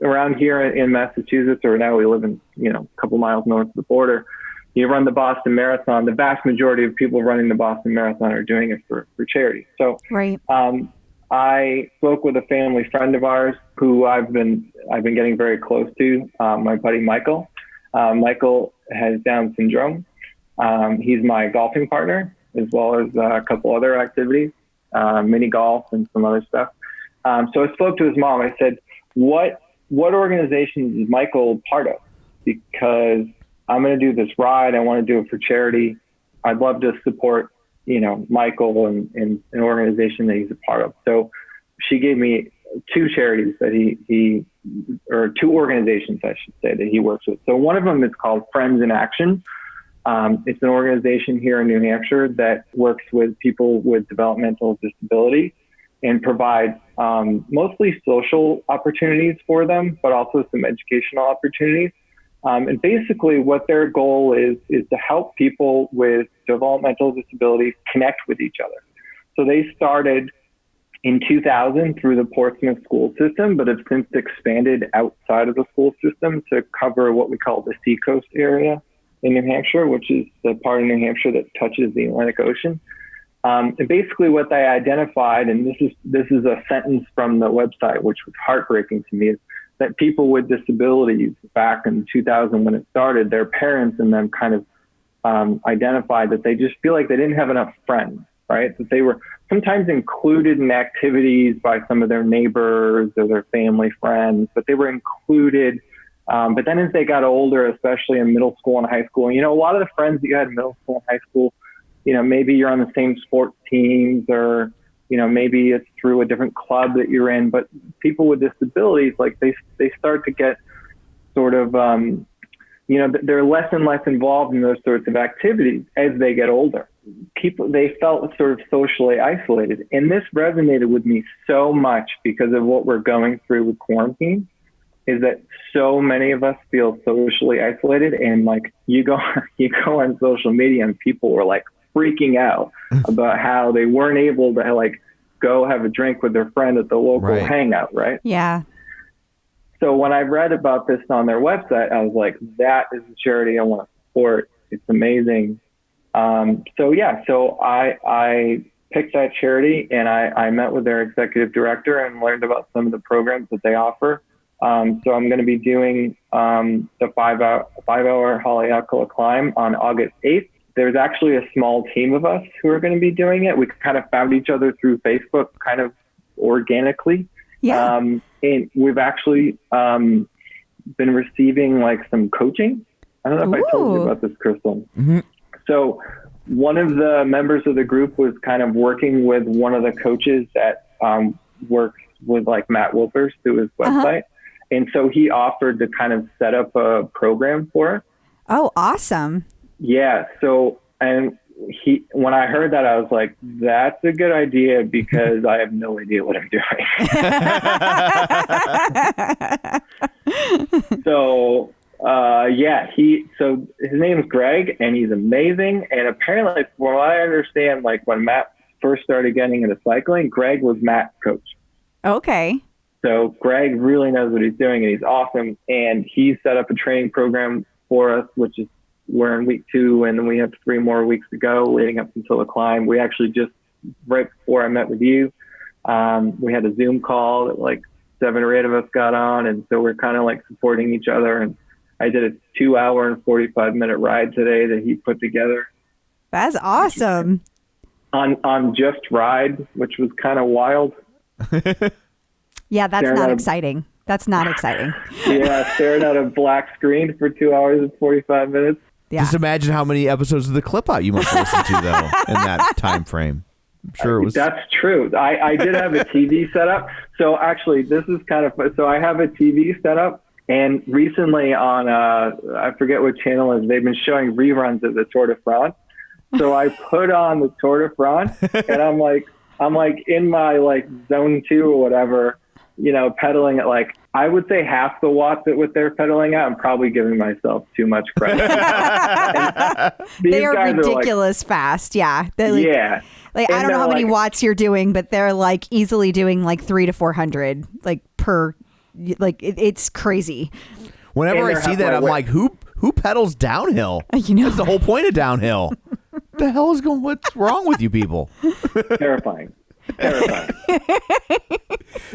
around here in Massachusetts, or now we live in, a couple miles north of the border. You run the Boston Marathon. The vast majority of people running the Boston Marathon are doing it for charity. So Right. I spoke with a family friend of ours who I've been getting very close to, my buddy Michael. Michael has Down syndrome. He's my golfing partner, as well as a couple other activities, mini golf and some other stuff. So I spoke to his mom. I said, what organization is Michael part of? Because I'm going to do this ride. I want to do it for charity. I'd love to support, Michael and an organization that he's a part of. So she gave me 2 charities that or 2 organizations, I should say, that he works with. So one of them is called Friends in Action. It's an organization here in New Hampshire that works with people with developmental disabilities and provides mostly social opportunities for them, but also some educational opportunities. And basically what their goal is to help people with developmental disabilities connect with each other. So they started in 2000 through the Portsmouth school system, but have since expanded outside of the school system to cover what we call the Seacoast area in New Hampshire, which is the part of New Hampshire that touches the Atlantic Ocean. And basically what they identified, and this is a sentence from the website, which was heartbreaking to me, is that people with disabilities back in 2000 when it started, their parents and them kind of identified that they just feel like they didn't have enough friends, right? That they were sometimes included in activities by some of their neighbors or their family friends, but they were included. But then as they got older, especially in middle school and high school, a lot of the friends that you had in middle school and high school, maybe you're on the same sports teams or, maybe it's through a different club that you're in, but people with disabilities, like they start to get sort of, they're less and less involved in those sorts of activities as they get older. They felt sort of socially isolated. And this resonated with me so much because of what we're going through with quarantine, is that so many of us feel socially isolated. And like you go on social media and people were like freaking out about how they weren't able to like go have a drink with their friend at the local hangout, right? Yeah. So when I read about this on their website, I was like, that is a charity I want to support. It's amazing. So I picked that charity, and I met with their executive director and learned about some of the programs that they offer. So I'm going to be doing the 5-hour Haleakala climb on August 8th. There's actually a small team of us who are going to be doing it. We kind of found each other through Facebook, kind of organically. Yeah. And we've actually been receiving like some coaching. I don't know if I told you about this, Crystal. Mm-hmm. So one of the members of the group was kind of working with one of the coaches that works with like Matt Wilpers through his website. And so he offered to kind of set up a program for us. Oh, awesome. Yeah. So, and when I heard that, I was like, that's a good idea because I have no idea what I'm doing. So his name is Greg, and he's amazing. And apparently, from what I understand, like when Matt first started getting into cycling, Greg was Matt's coach. Okay. So Greg really knows what he's doing, and he's awesome. And he set up a training program for us, which is, we're in week 2, and then we have 3 more weeks to go leading up until the climb. We actually just, right before I met with you, we had a Zoom call that like 7 or 8 of us got on. And so we're kind of like supporting each other. And I did a 2-hour and 45-minute ride today that he put together. That's awesome. On Just Ride, which was kind of wild. Yeah, that's not exciting. That's not exciting. Yeah, staring at a black screen for 2 hours and 45 minutes. Yeah. Just imagine how many episodes of the Clip Out you must listen to, though, in that time frame. I'm sure it was. That's true. I did have a TV set up. So actually, this is kind of fun. So I have a TV set up, and recently on, I forget what channel it is, they've been showing reruns of the Tour de France. So I put on the Tour de France, and I'm like in my like zone 2 or whatever, pedaling at like, I would say half the watts at what they're pedaling at. I'm probably giving myself too much credit. They are ridiculous fast. Yeah. Yeah. Like, I don't know how many watts you're doing, but they're like easily doing like 300 to 400 like per, like it's crazy. Whenever I see that, I'm like, who pedals downhill? That's the whole point of downhill. What the hell is what's wrong with you people? Terrifying.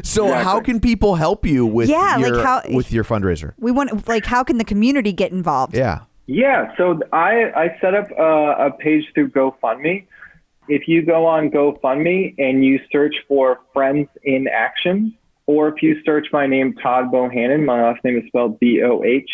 So exactly. How can people help you with with your fundraiser? We want, like, how can the community get involved? Yeah. So I set up a page through GoFundMe. If you go on GoFundMe and you search for Friends in Action, or if you search my name, Todd Bohannon, my last name is spelled Bohannon,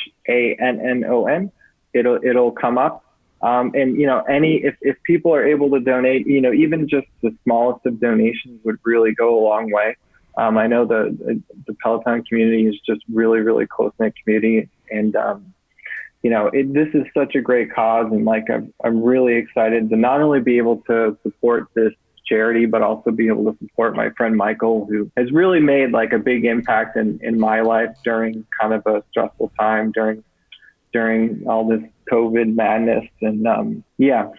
it'll come up. And if people are able to donate, even just the smallest of donations would really go a long way. I know the Peloton community is just really, really close-knit community. And, this is such a great cause. And like, I'm really excited to not only be able to support this charity, but also be able to support my friend Michael, who has really made like a big impact in my life during kind of a stressful time during all this COVID madness. And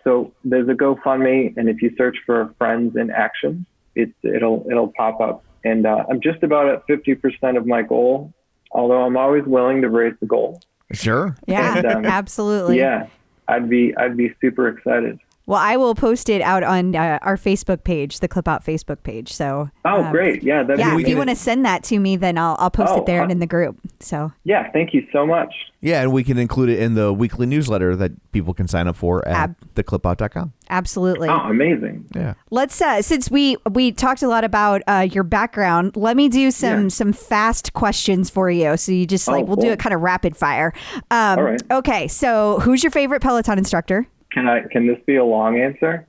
so there's a GoFundMe, and if you search for Friends in Action, it'll pop up. And I'm just about at 50% of my goal, although I'm always willing to raise the goal. Sure. Yeah, and, absolutely. Yeah, I'd be super excited. Well, I will post it out on our Facebook page, the Clip Out Facebook page. So. Great. Yeah. If you want to send that to me, then I'll post it there and in the group. So. Yeah. Thank you so much. Yeah, and we can include it in the weekly newsletter that people can sign up for at theclipout.com. Absolutely. Oh, amazing. Yeah. Let's since we talked a lot about your background, let me do some fast questions for you. So you just we'll do it kind of rapid fire. All right. Okay. So who's your favorite Peloton instructor? Can this be a long answer?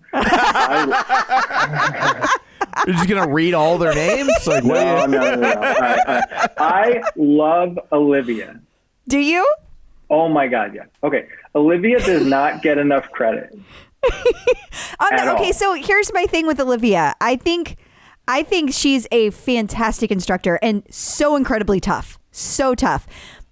You're just gonna read all their names? Like, No. All right. I love Olivia. Do you? Oh my God, yeah. Okay, Olivia does not get enough credit. Okay, so here's my thing with Olivia. I think she's a fantastic instructor and so incredibly tough. So tough.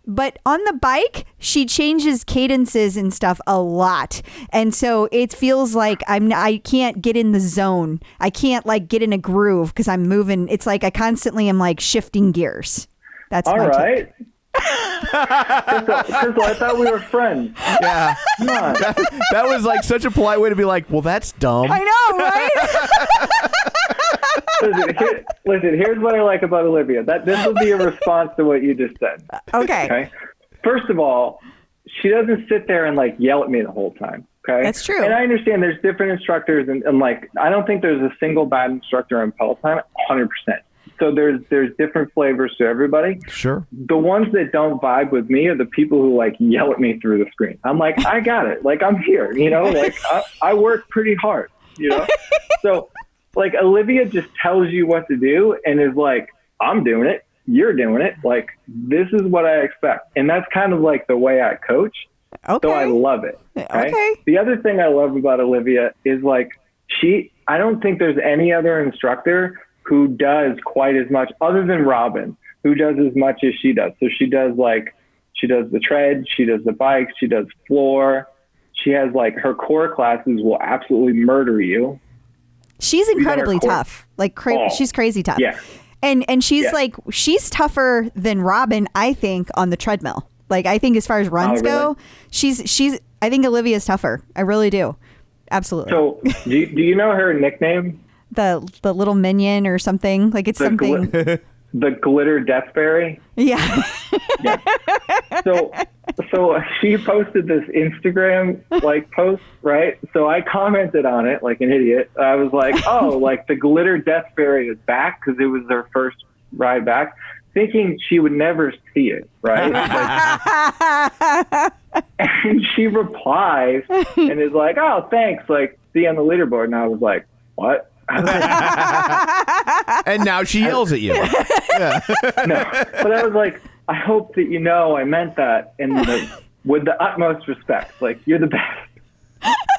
But on the bike, she changes cadences and stuff a lot. And so it feels like I can't get in the zone. I can't like get in a groove because I'm moving. It's like I constantly am like shifting gears. That's All my right. take. Crystal, I thought we were friends. yeah. Come on. That was like such a polite way to be like, well, that's dumb. I know, right? Listen, here's what I like about Olivia. This will be a response to what you just said. Okay. First of all, she doesn't sit there and like yell at me the whole time. Okay. That's true. And I understand there's different instructors and like I don't think there's a single bad instructor on Peloton, 100%. So there's different flavors to everybody. Sure. The ones that don't vibe with me are the people who like yell at me through the screen. I'm like, I got it. Like I'm here, like I work pretty hard, So like Olivia just tells you what to do and is like, I'm doing it. You're doing it. Like, this is what I expect. And that's kind of like the way I coach. Okay. So I love it. Okay. The other thing I love about Olivia is like, I don't think there's any other instructor who does quite as much other than Robin, who does as much as she does. So she does the tread, she does the bikes, she does floor. She has like her core classes will absolutely murder you. She's incredibly tough. Like she's crazy tough. Yeah. And she's like, she's tougher than Robin, I think, on the treadmill. Like, I think as far as runs go, I think Olivia's tougher. I really do. Absolutely. So do you know her nickname? The little minion or something. Like it's something. The glitter deathberry. Yeah. Yeah. So she posted this Instagram like post, right? So I commented on it like an idiot. I was like, oh, like the glitter deathberry is back because it was their first ride back, thinking she would never see it, right? And she replies and is like, oh, thanks. Like, see you on the leaderboard. And I was like, what? And now she yells at you. Yeah. No, but I was like, I hope that I meant that with the utmost respect. Like, you're the best.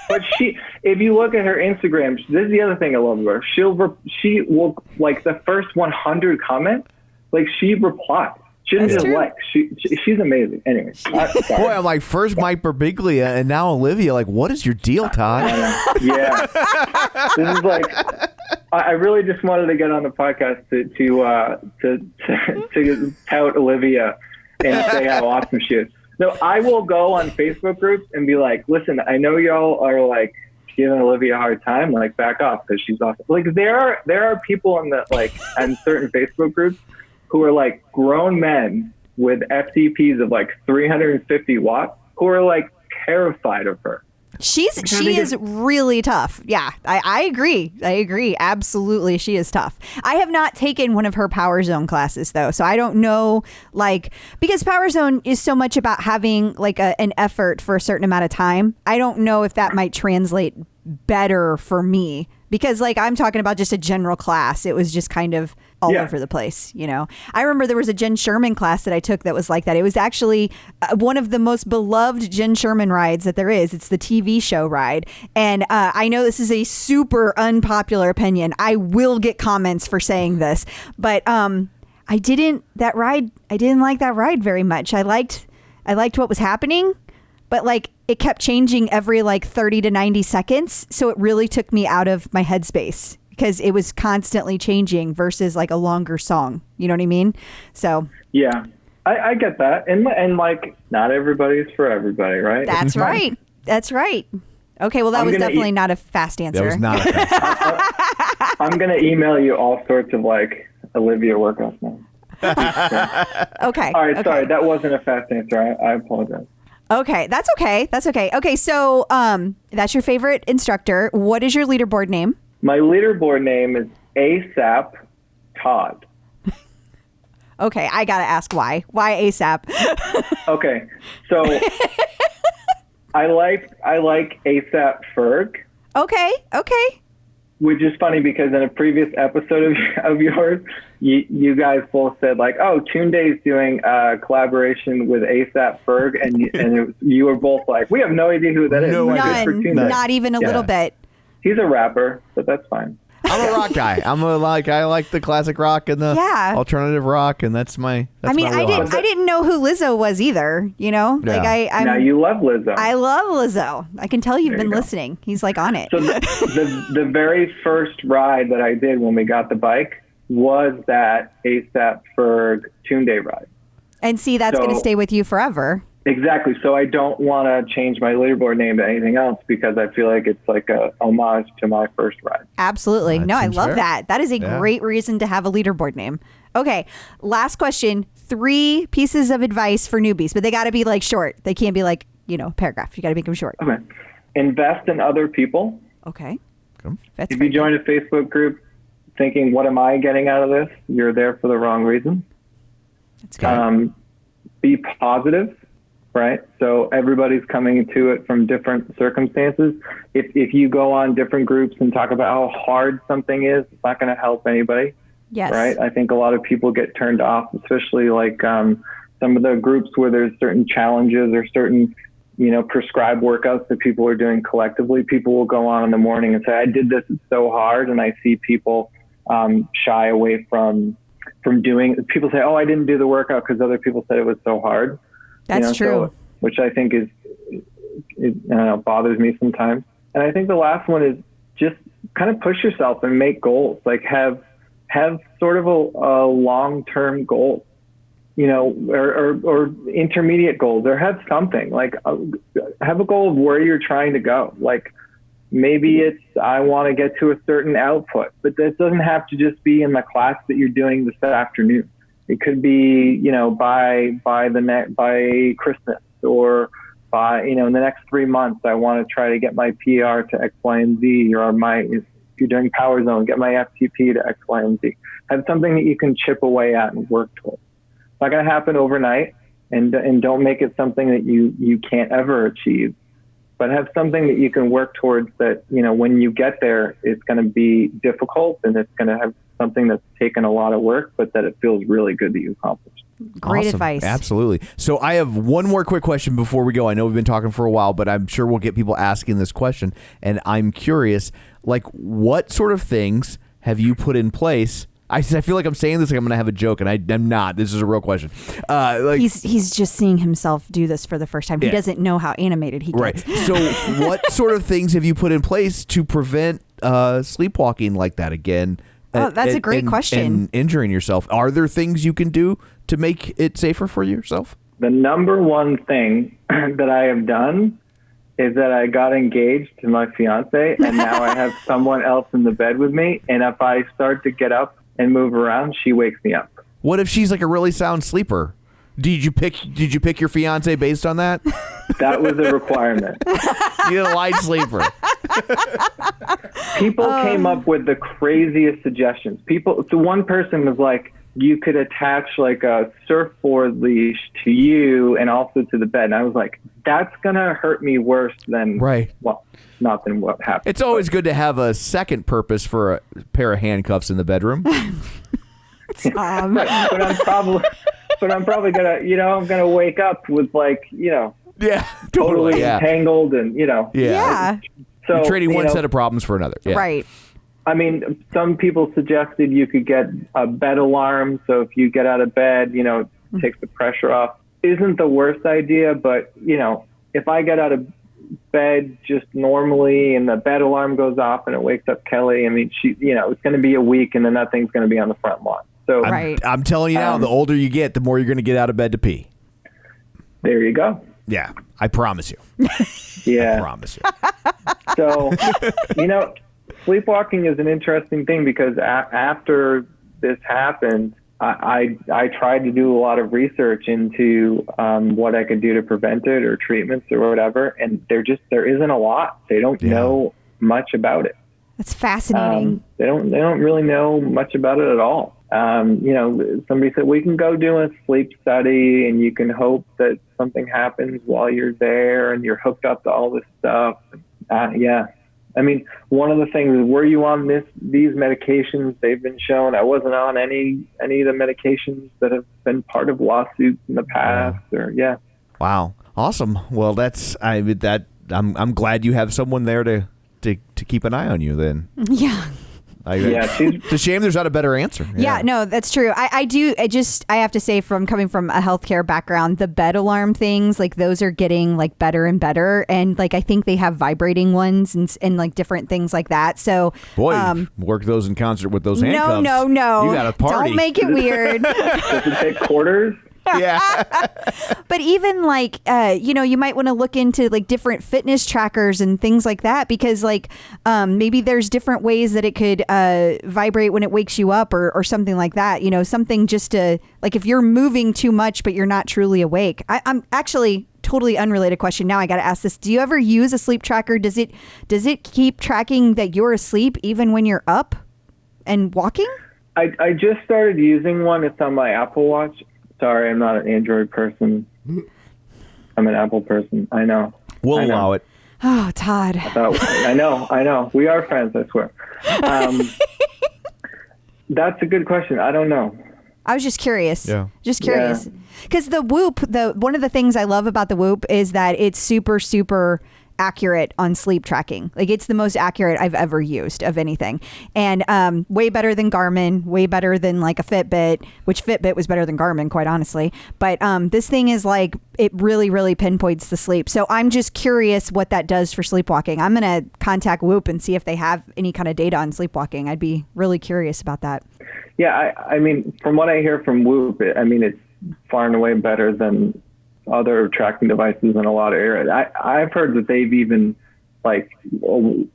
But if you look at her Instagram, this is the other thing I love about her. She will like the first 100 comments, like she replies. She doesn't just like. She's amazing. Anyway, boy, I'm like first Mike Birbiglia and now Olivia. Like, what is your deal, Todd? Yeah, this is like. I really just wanted to get on the podcast to tout Olivia and say how awesome she is. No, I will go on Facebook groups and be like, listen, I know y'all are like giving Olivia a hard time, like back off because she's awesome. Like there are people in certain Facebook groups who are like grown men with FTPs of like 350 watts who are like terrified of her. She is really tough. Yeah, I agree. Absolutely, she is tough. I have not taken one of her Power Zone classes though, so I don't know, like, because Power Zone is so much about having like an effort for a certain amount of time. I don't know if that might translate better for me because like I'm talking about just a general class. It was just kind of all over the place, I remember there was a Jenn Sherman class that I took that was like that. It was actually one of the most beloved Jenn Sherman rides that there is. It's the TV show ride. And I know this is a super unpopular opinion. I will get comments for saying this, but I didn't like that ride very much. I liked what was happening, but like it kept changing every like 30 to 90 seconds. So it really took me out of my headspace. Because it was constantly changing versus like a longer song. You know what I mean? So yeah, I get that, and like not everybody's for everybody, right? That's right. That's right. Okay, well that was definitely not a fast answer. That was not a fast answer. I'm gonna email you all sorts of like Olivia workouts now. Okay. All right. Okay. Sorry, that wasn't a fast answer. I apologize. Okay, that's okay. That's okay. Okay, so that's your favorite instructor. What is your leaderboard name? My leaderboard name is ASAP Todd. Okay, I gotta ask why. Why ASAP? Okay, so I like ASAP Ferg. Okay. Which is funny because in a previous episode of yours, you guys both said like, oh, Tunde's doing a collaboration with ASAP Ferg, and you were both like, we have no idea who that is. None, not even a little bit. He's a rapper, but that's fine. I'm a rock guy. I like the classic rock and the alternative rock, and that's my. I didn't know who Lizzo was either. You know, now you love Lizzo. I love Lizzo. I can tell you've been listening. He's like on it. So the very first ride that I did when we got the bike was that ASAP Ferg Tunde ride. And see, that's going to stay with you forever. Exactly. So I don't want to change my leaderboard name to anything else because I feel like it's like a homage to my first ride. Absolutely. No, I love that. That is a great reason to have a leaderboard name. Okay. Last question. 3 pieces of advice for newbies, but they got to be like short. They can't be like, a paragraph. You got to make them short. Okay. Invest in other people. Okay. If you join a Facebook group thinking, what am I getting out of this? You're there for the wrong reason. That's good. Be positive. Right. So everybody's coming to it from different circumstances. If you go on different groups and talk about how hard something is, it's not going to help anybody. Yes. Right. I think a lot of people get turned off, especially like some of the groups where there's certain challenges or certain, prescribed workouts that people are doing collectively. People will go on in the morning and say, I did this. It's so hard. And I see people shy away from doing. People say, oh, I didn't do the workout because other people said it was so hard. That's true. So, which I think is bothers me sometimes. And I think the last one is just kind of push yourself and make goals. Like have sort of a long-term goal, or intermediate goals, or have something like have a goal of where you're trying to go. Like maybe it's I want to get to a certain output, but that doesn't have to just be in the class that you're doing this afternoon. It could be, by Christmas or by, in the next 3 months, I want to try to get my PR to X, Y, and Z, or if you're doing Power Zone, get my FTP to X, Y, and Z. Have something that you can chip away at and work towards. It's not going to happen overnight, and don't make it something that you can't ever achieve, but have something that you can work towards that, when you get there, it's going to be difficult and it's going to have something that's taken a lot of work, but that it feels really good that you accomplished. Great advice. Absolutely. So I have one more quick question before we go. I know we've been talking for a while, but I'm sure we'll get people asking this question. And I'm curious, like, what sort of things have you put in place? I feel like I'm saying this like I'm going to have a joke, and I'm not. This is a real question. He's just seeing himself do this for the first time. He doesn't know how animated he gets. Right. So what sort of things have you put in place to prevent sleepwalking like that again? Oh, that's a great question. And injuring yourself. Are there things you can do to make it safer for yourself? The number one thing that I have done is that I got engaged to my fiance, and now I have someone else in the bed with me. And if I start to get up and move around, she wakes me up. What if she's like a really sound sleeper? Did you pick your fiance based on that? That was a requirement. You're a light sleeper. People came up with the craziest suggestions. So one person was like, you could attach like a surfboard leash to you and also to the bed. And I was like, that's going to hurt me worse than, not than what happened. It's always good to have a second purpose for a pair of handcuffs in the bedroom. But I'm probably gonna, I'm gonna wake up with totally entangled and Yeah. So you're trading one set of problems for another. Yeah. Right. I mean, some people suggested you could get a bed alarm, so if you get out of bed, it takes the pressure off. Isn't the worst idea, but if I get out of bed just normally and the bed alarm goes off and it wakes up Kelly, I mean, she, it's going to be a week and then that thing's going to be on the front lawn. So I'm telling you now, the older you get, the more you're going to get out of bed to pee. There you go. Yeah, I promise you. Yeah. I promise you. So, sleepwalking is an interesting thing because after this happened, I tried to do a lot of research into what I could do to prevent it or treatments or whatever, and there isn't a lot. They don't know much about it. That's fascinating. They don't really know much about it at all. Somebody said we can go do a sleep study and you can hope that something happens while you're there and you're hooked up to all this stuff. I mean, one of the things is, were you on these medications? They've been shown. I wasn't on any of the medications that have been part of lawsuits in the past. Wow. Awesome. Well, I'm glad you have someone there to keep an eye on you then. Yeah. It's a shame there's not a better answer. Yeah, no, that's true. I have to say, from coming from a healthcare background, the bed alarm things, like those are getting like better and better. And like, I think they have vibrating ones and like different things like that. So boy, work those in concert with those handcuffs. No. You got a party. Don't make it weird. Does it take quarters? Yeah. But even like, you might want to look into like different fitness trackers and things like that, because like maybe there's different ways that it could vibrate when it wakes you up or something like that. Something just to like, if you're moving too much, but you're not truly awake. I'm actually totally unrelated question. Now I got to ask this. Do you ever use a sleep tracker? Does it keep tracking that you're asleep even when you're up and walking? I just started using one. It's on my Apple Watch. Sorry, I'm not an Android person. I'm an Apple person. I know. We'll allow it. Oh, Todd. I know. We are friends, I swear. That's a good question. I don't know. I was just curious. Yeah. Just curious. Because the Whoop, one of the things I love about the Whoop is that it's super, super accurate on sleep tracking. Like, it's the most accurate I've ever used of anything. And way better than Garmin, way better than like a Fitbit, which Fitbit was better than Garmin, quite honestly. But this thing is like, it really, really pinpoints the sleep. So I'm just curious what that does for sleepwalking. I'm going to contact Whoop and see if they have any kind of data on sleepwalking. I'd be really curious about that. Yeah, I mean, from what I hear from Whoop, it's far and away better than other tracking devices in a lot of areas. I've heard that they've even like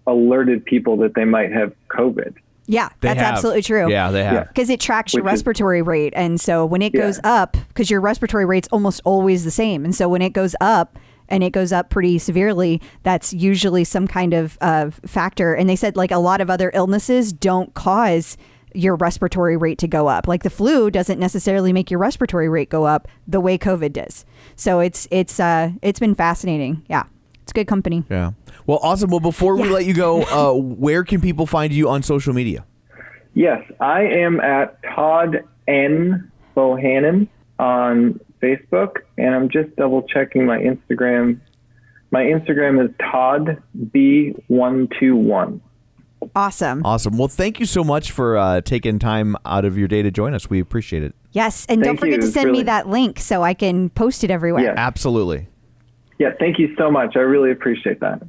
alerted people that they might have COVID. Yeah, that's absolutely true. Yeah, they have. Because it tracks your respiratory rate. And so when it goes up, because your respiratory rate's almost always the same. And so when it goes up, and it goes up pretty severely, that's usually some kind of factor. And they said like a lot of other illnesses don't cause your respiratory rate to go up. Like the flu doesn't necessarily make your respiratory rate go up the way COVID does. So it's been fascinating. Yeah. It's good company. Yeah. Well, awesome. Well, before we let you go, where can people find you on social media? Yes, I am at Todd N. Bohannon on Facebook, and I'm just double checking my Instagram. My Instagram is Todd B121. Awesome. Well, thank you so much for taking time out of your day to join us. We appreciate it. Yes. And don't forget to send me that link so I can post it everywhere. Yeah. Absolutely. Yeah. Thank you so much. I really appreciate that.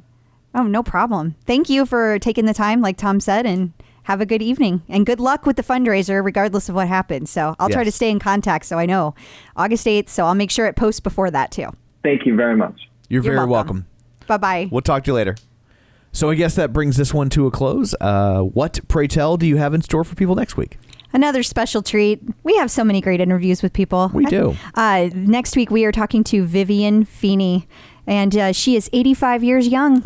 Oh, no problem. Thank you for taking the time, like Tom said, and have a good evening. And good luck with the fundraiser, regardless of what happens. So I'll try to stay in contact so I know. August 8th, so I'll make sure it posts before that too. Thank you very much. You're very welcome. Bye-bye. We'll talk to you later. So I guess that brings this one to a close. What, pray tell, do you have in store for people next week? Another special treat. We have so many great interviews with people. We do. Next week, we are talking to Vivian Feeney, and she is 85 years young.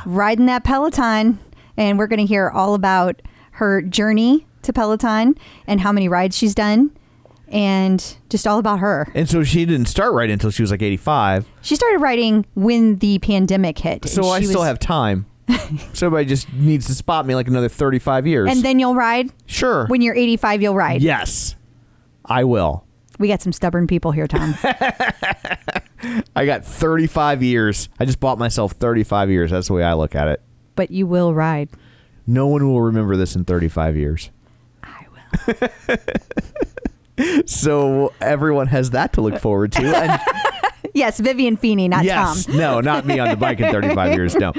Riding that Peloton. And we're going to hear all about her journey to Peloton and how many rides she's done. And just all about her. And so she didn't start riding until she was like 85. She started riding when the pandemic hit. So I still have time. Somebody just needs to spot me like another 35 years. And then you'll ride? Sure. When you're 85, you'll ride? Yes, I will. We got some stubborn people here, Tom. I got 35 years. I just bought myself 35 years. That's the way I look at it. But you will ride. No one will remember this in 35 years. I will. So everyone has that to look forward to. And yes, Vivian Feeney, not Tom. No, not me on the bike in 35 years. No.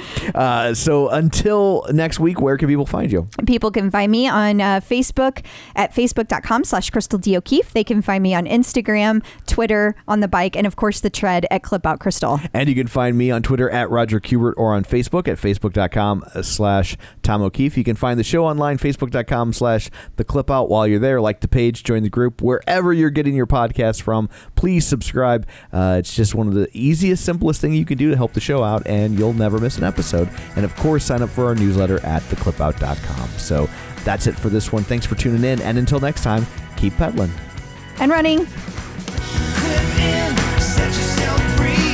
So until next week, where can people find you? People can find me on Facebook at facebook.com/CrystalDO'Keefe. They can find me on Instagram, Twitter, on the bike, and of course the tread at ClipOutCrystal. And you can find me on Twitter at Roger Kubert or on Facebook at facebook.com/Tom O'Keefe. You can find the show online, facebook.com/TheClipOut. While you're there, like the page, join the group, wherever you're getting your podcasts from. Please subscribe. It's just one of the easiest, simplest thing you can do to help the show out, and you'll never miss an episode. And of course, sign up for our newsletter at theclipout.com. So that's it for this one. Thanks for tuning in, and until next time, keep pedaling and running. Clip in, set yourself free.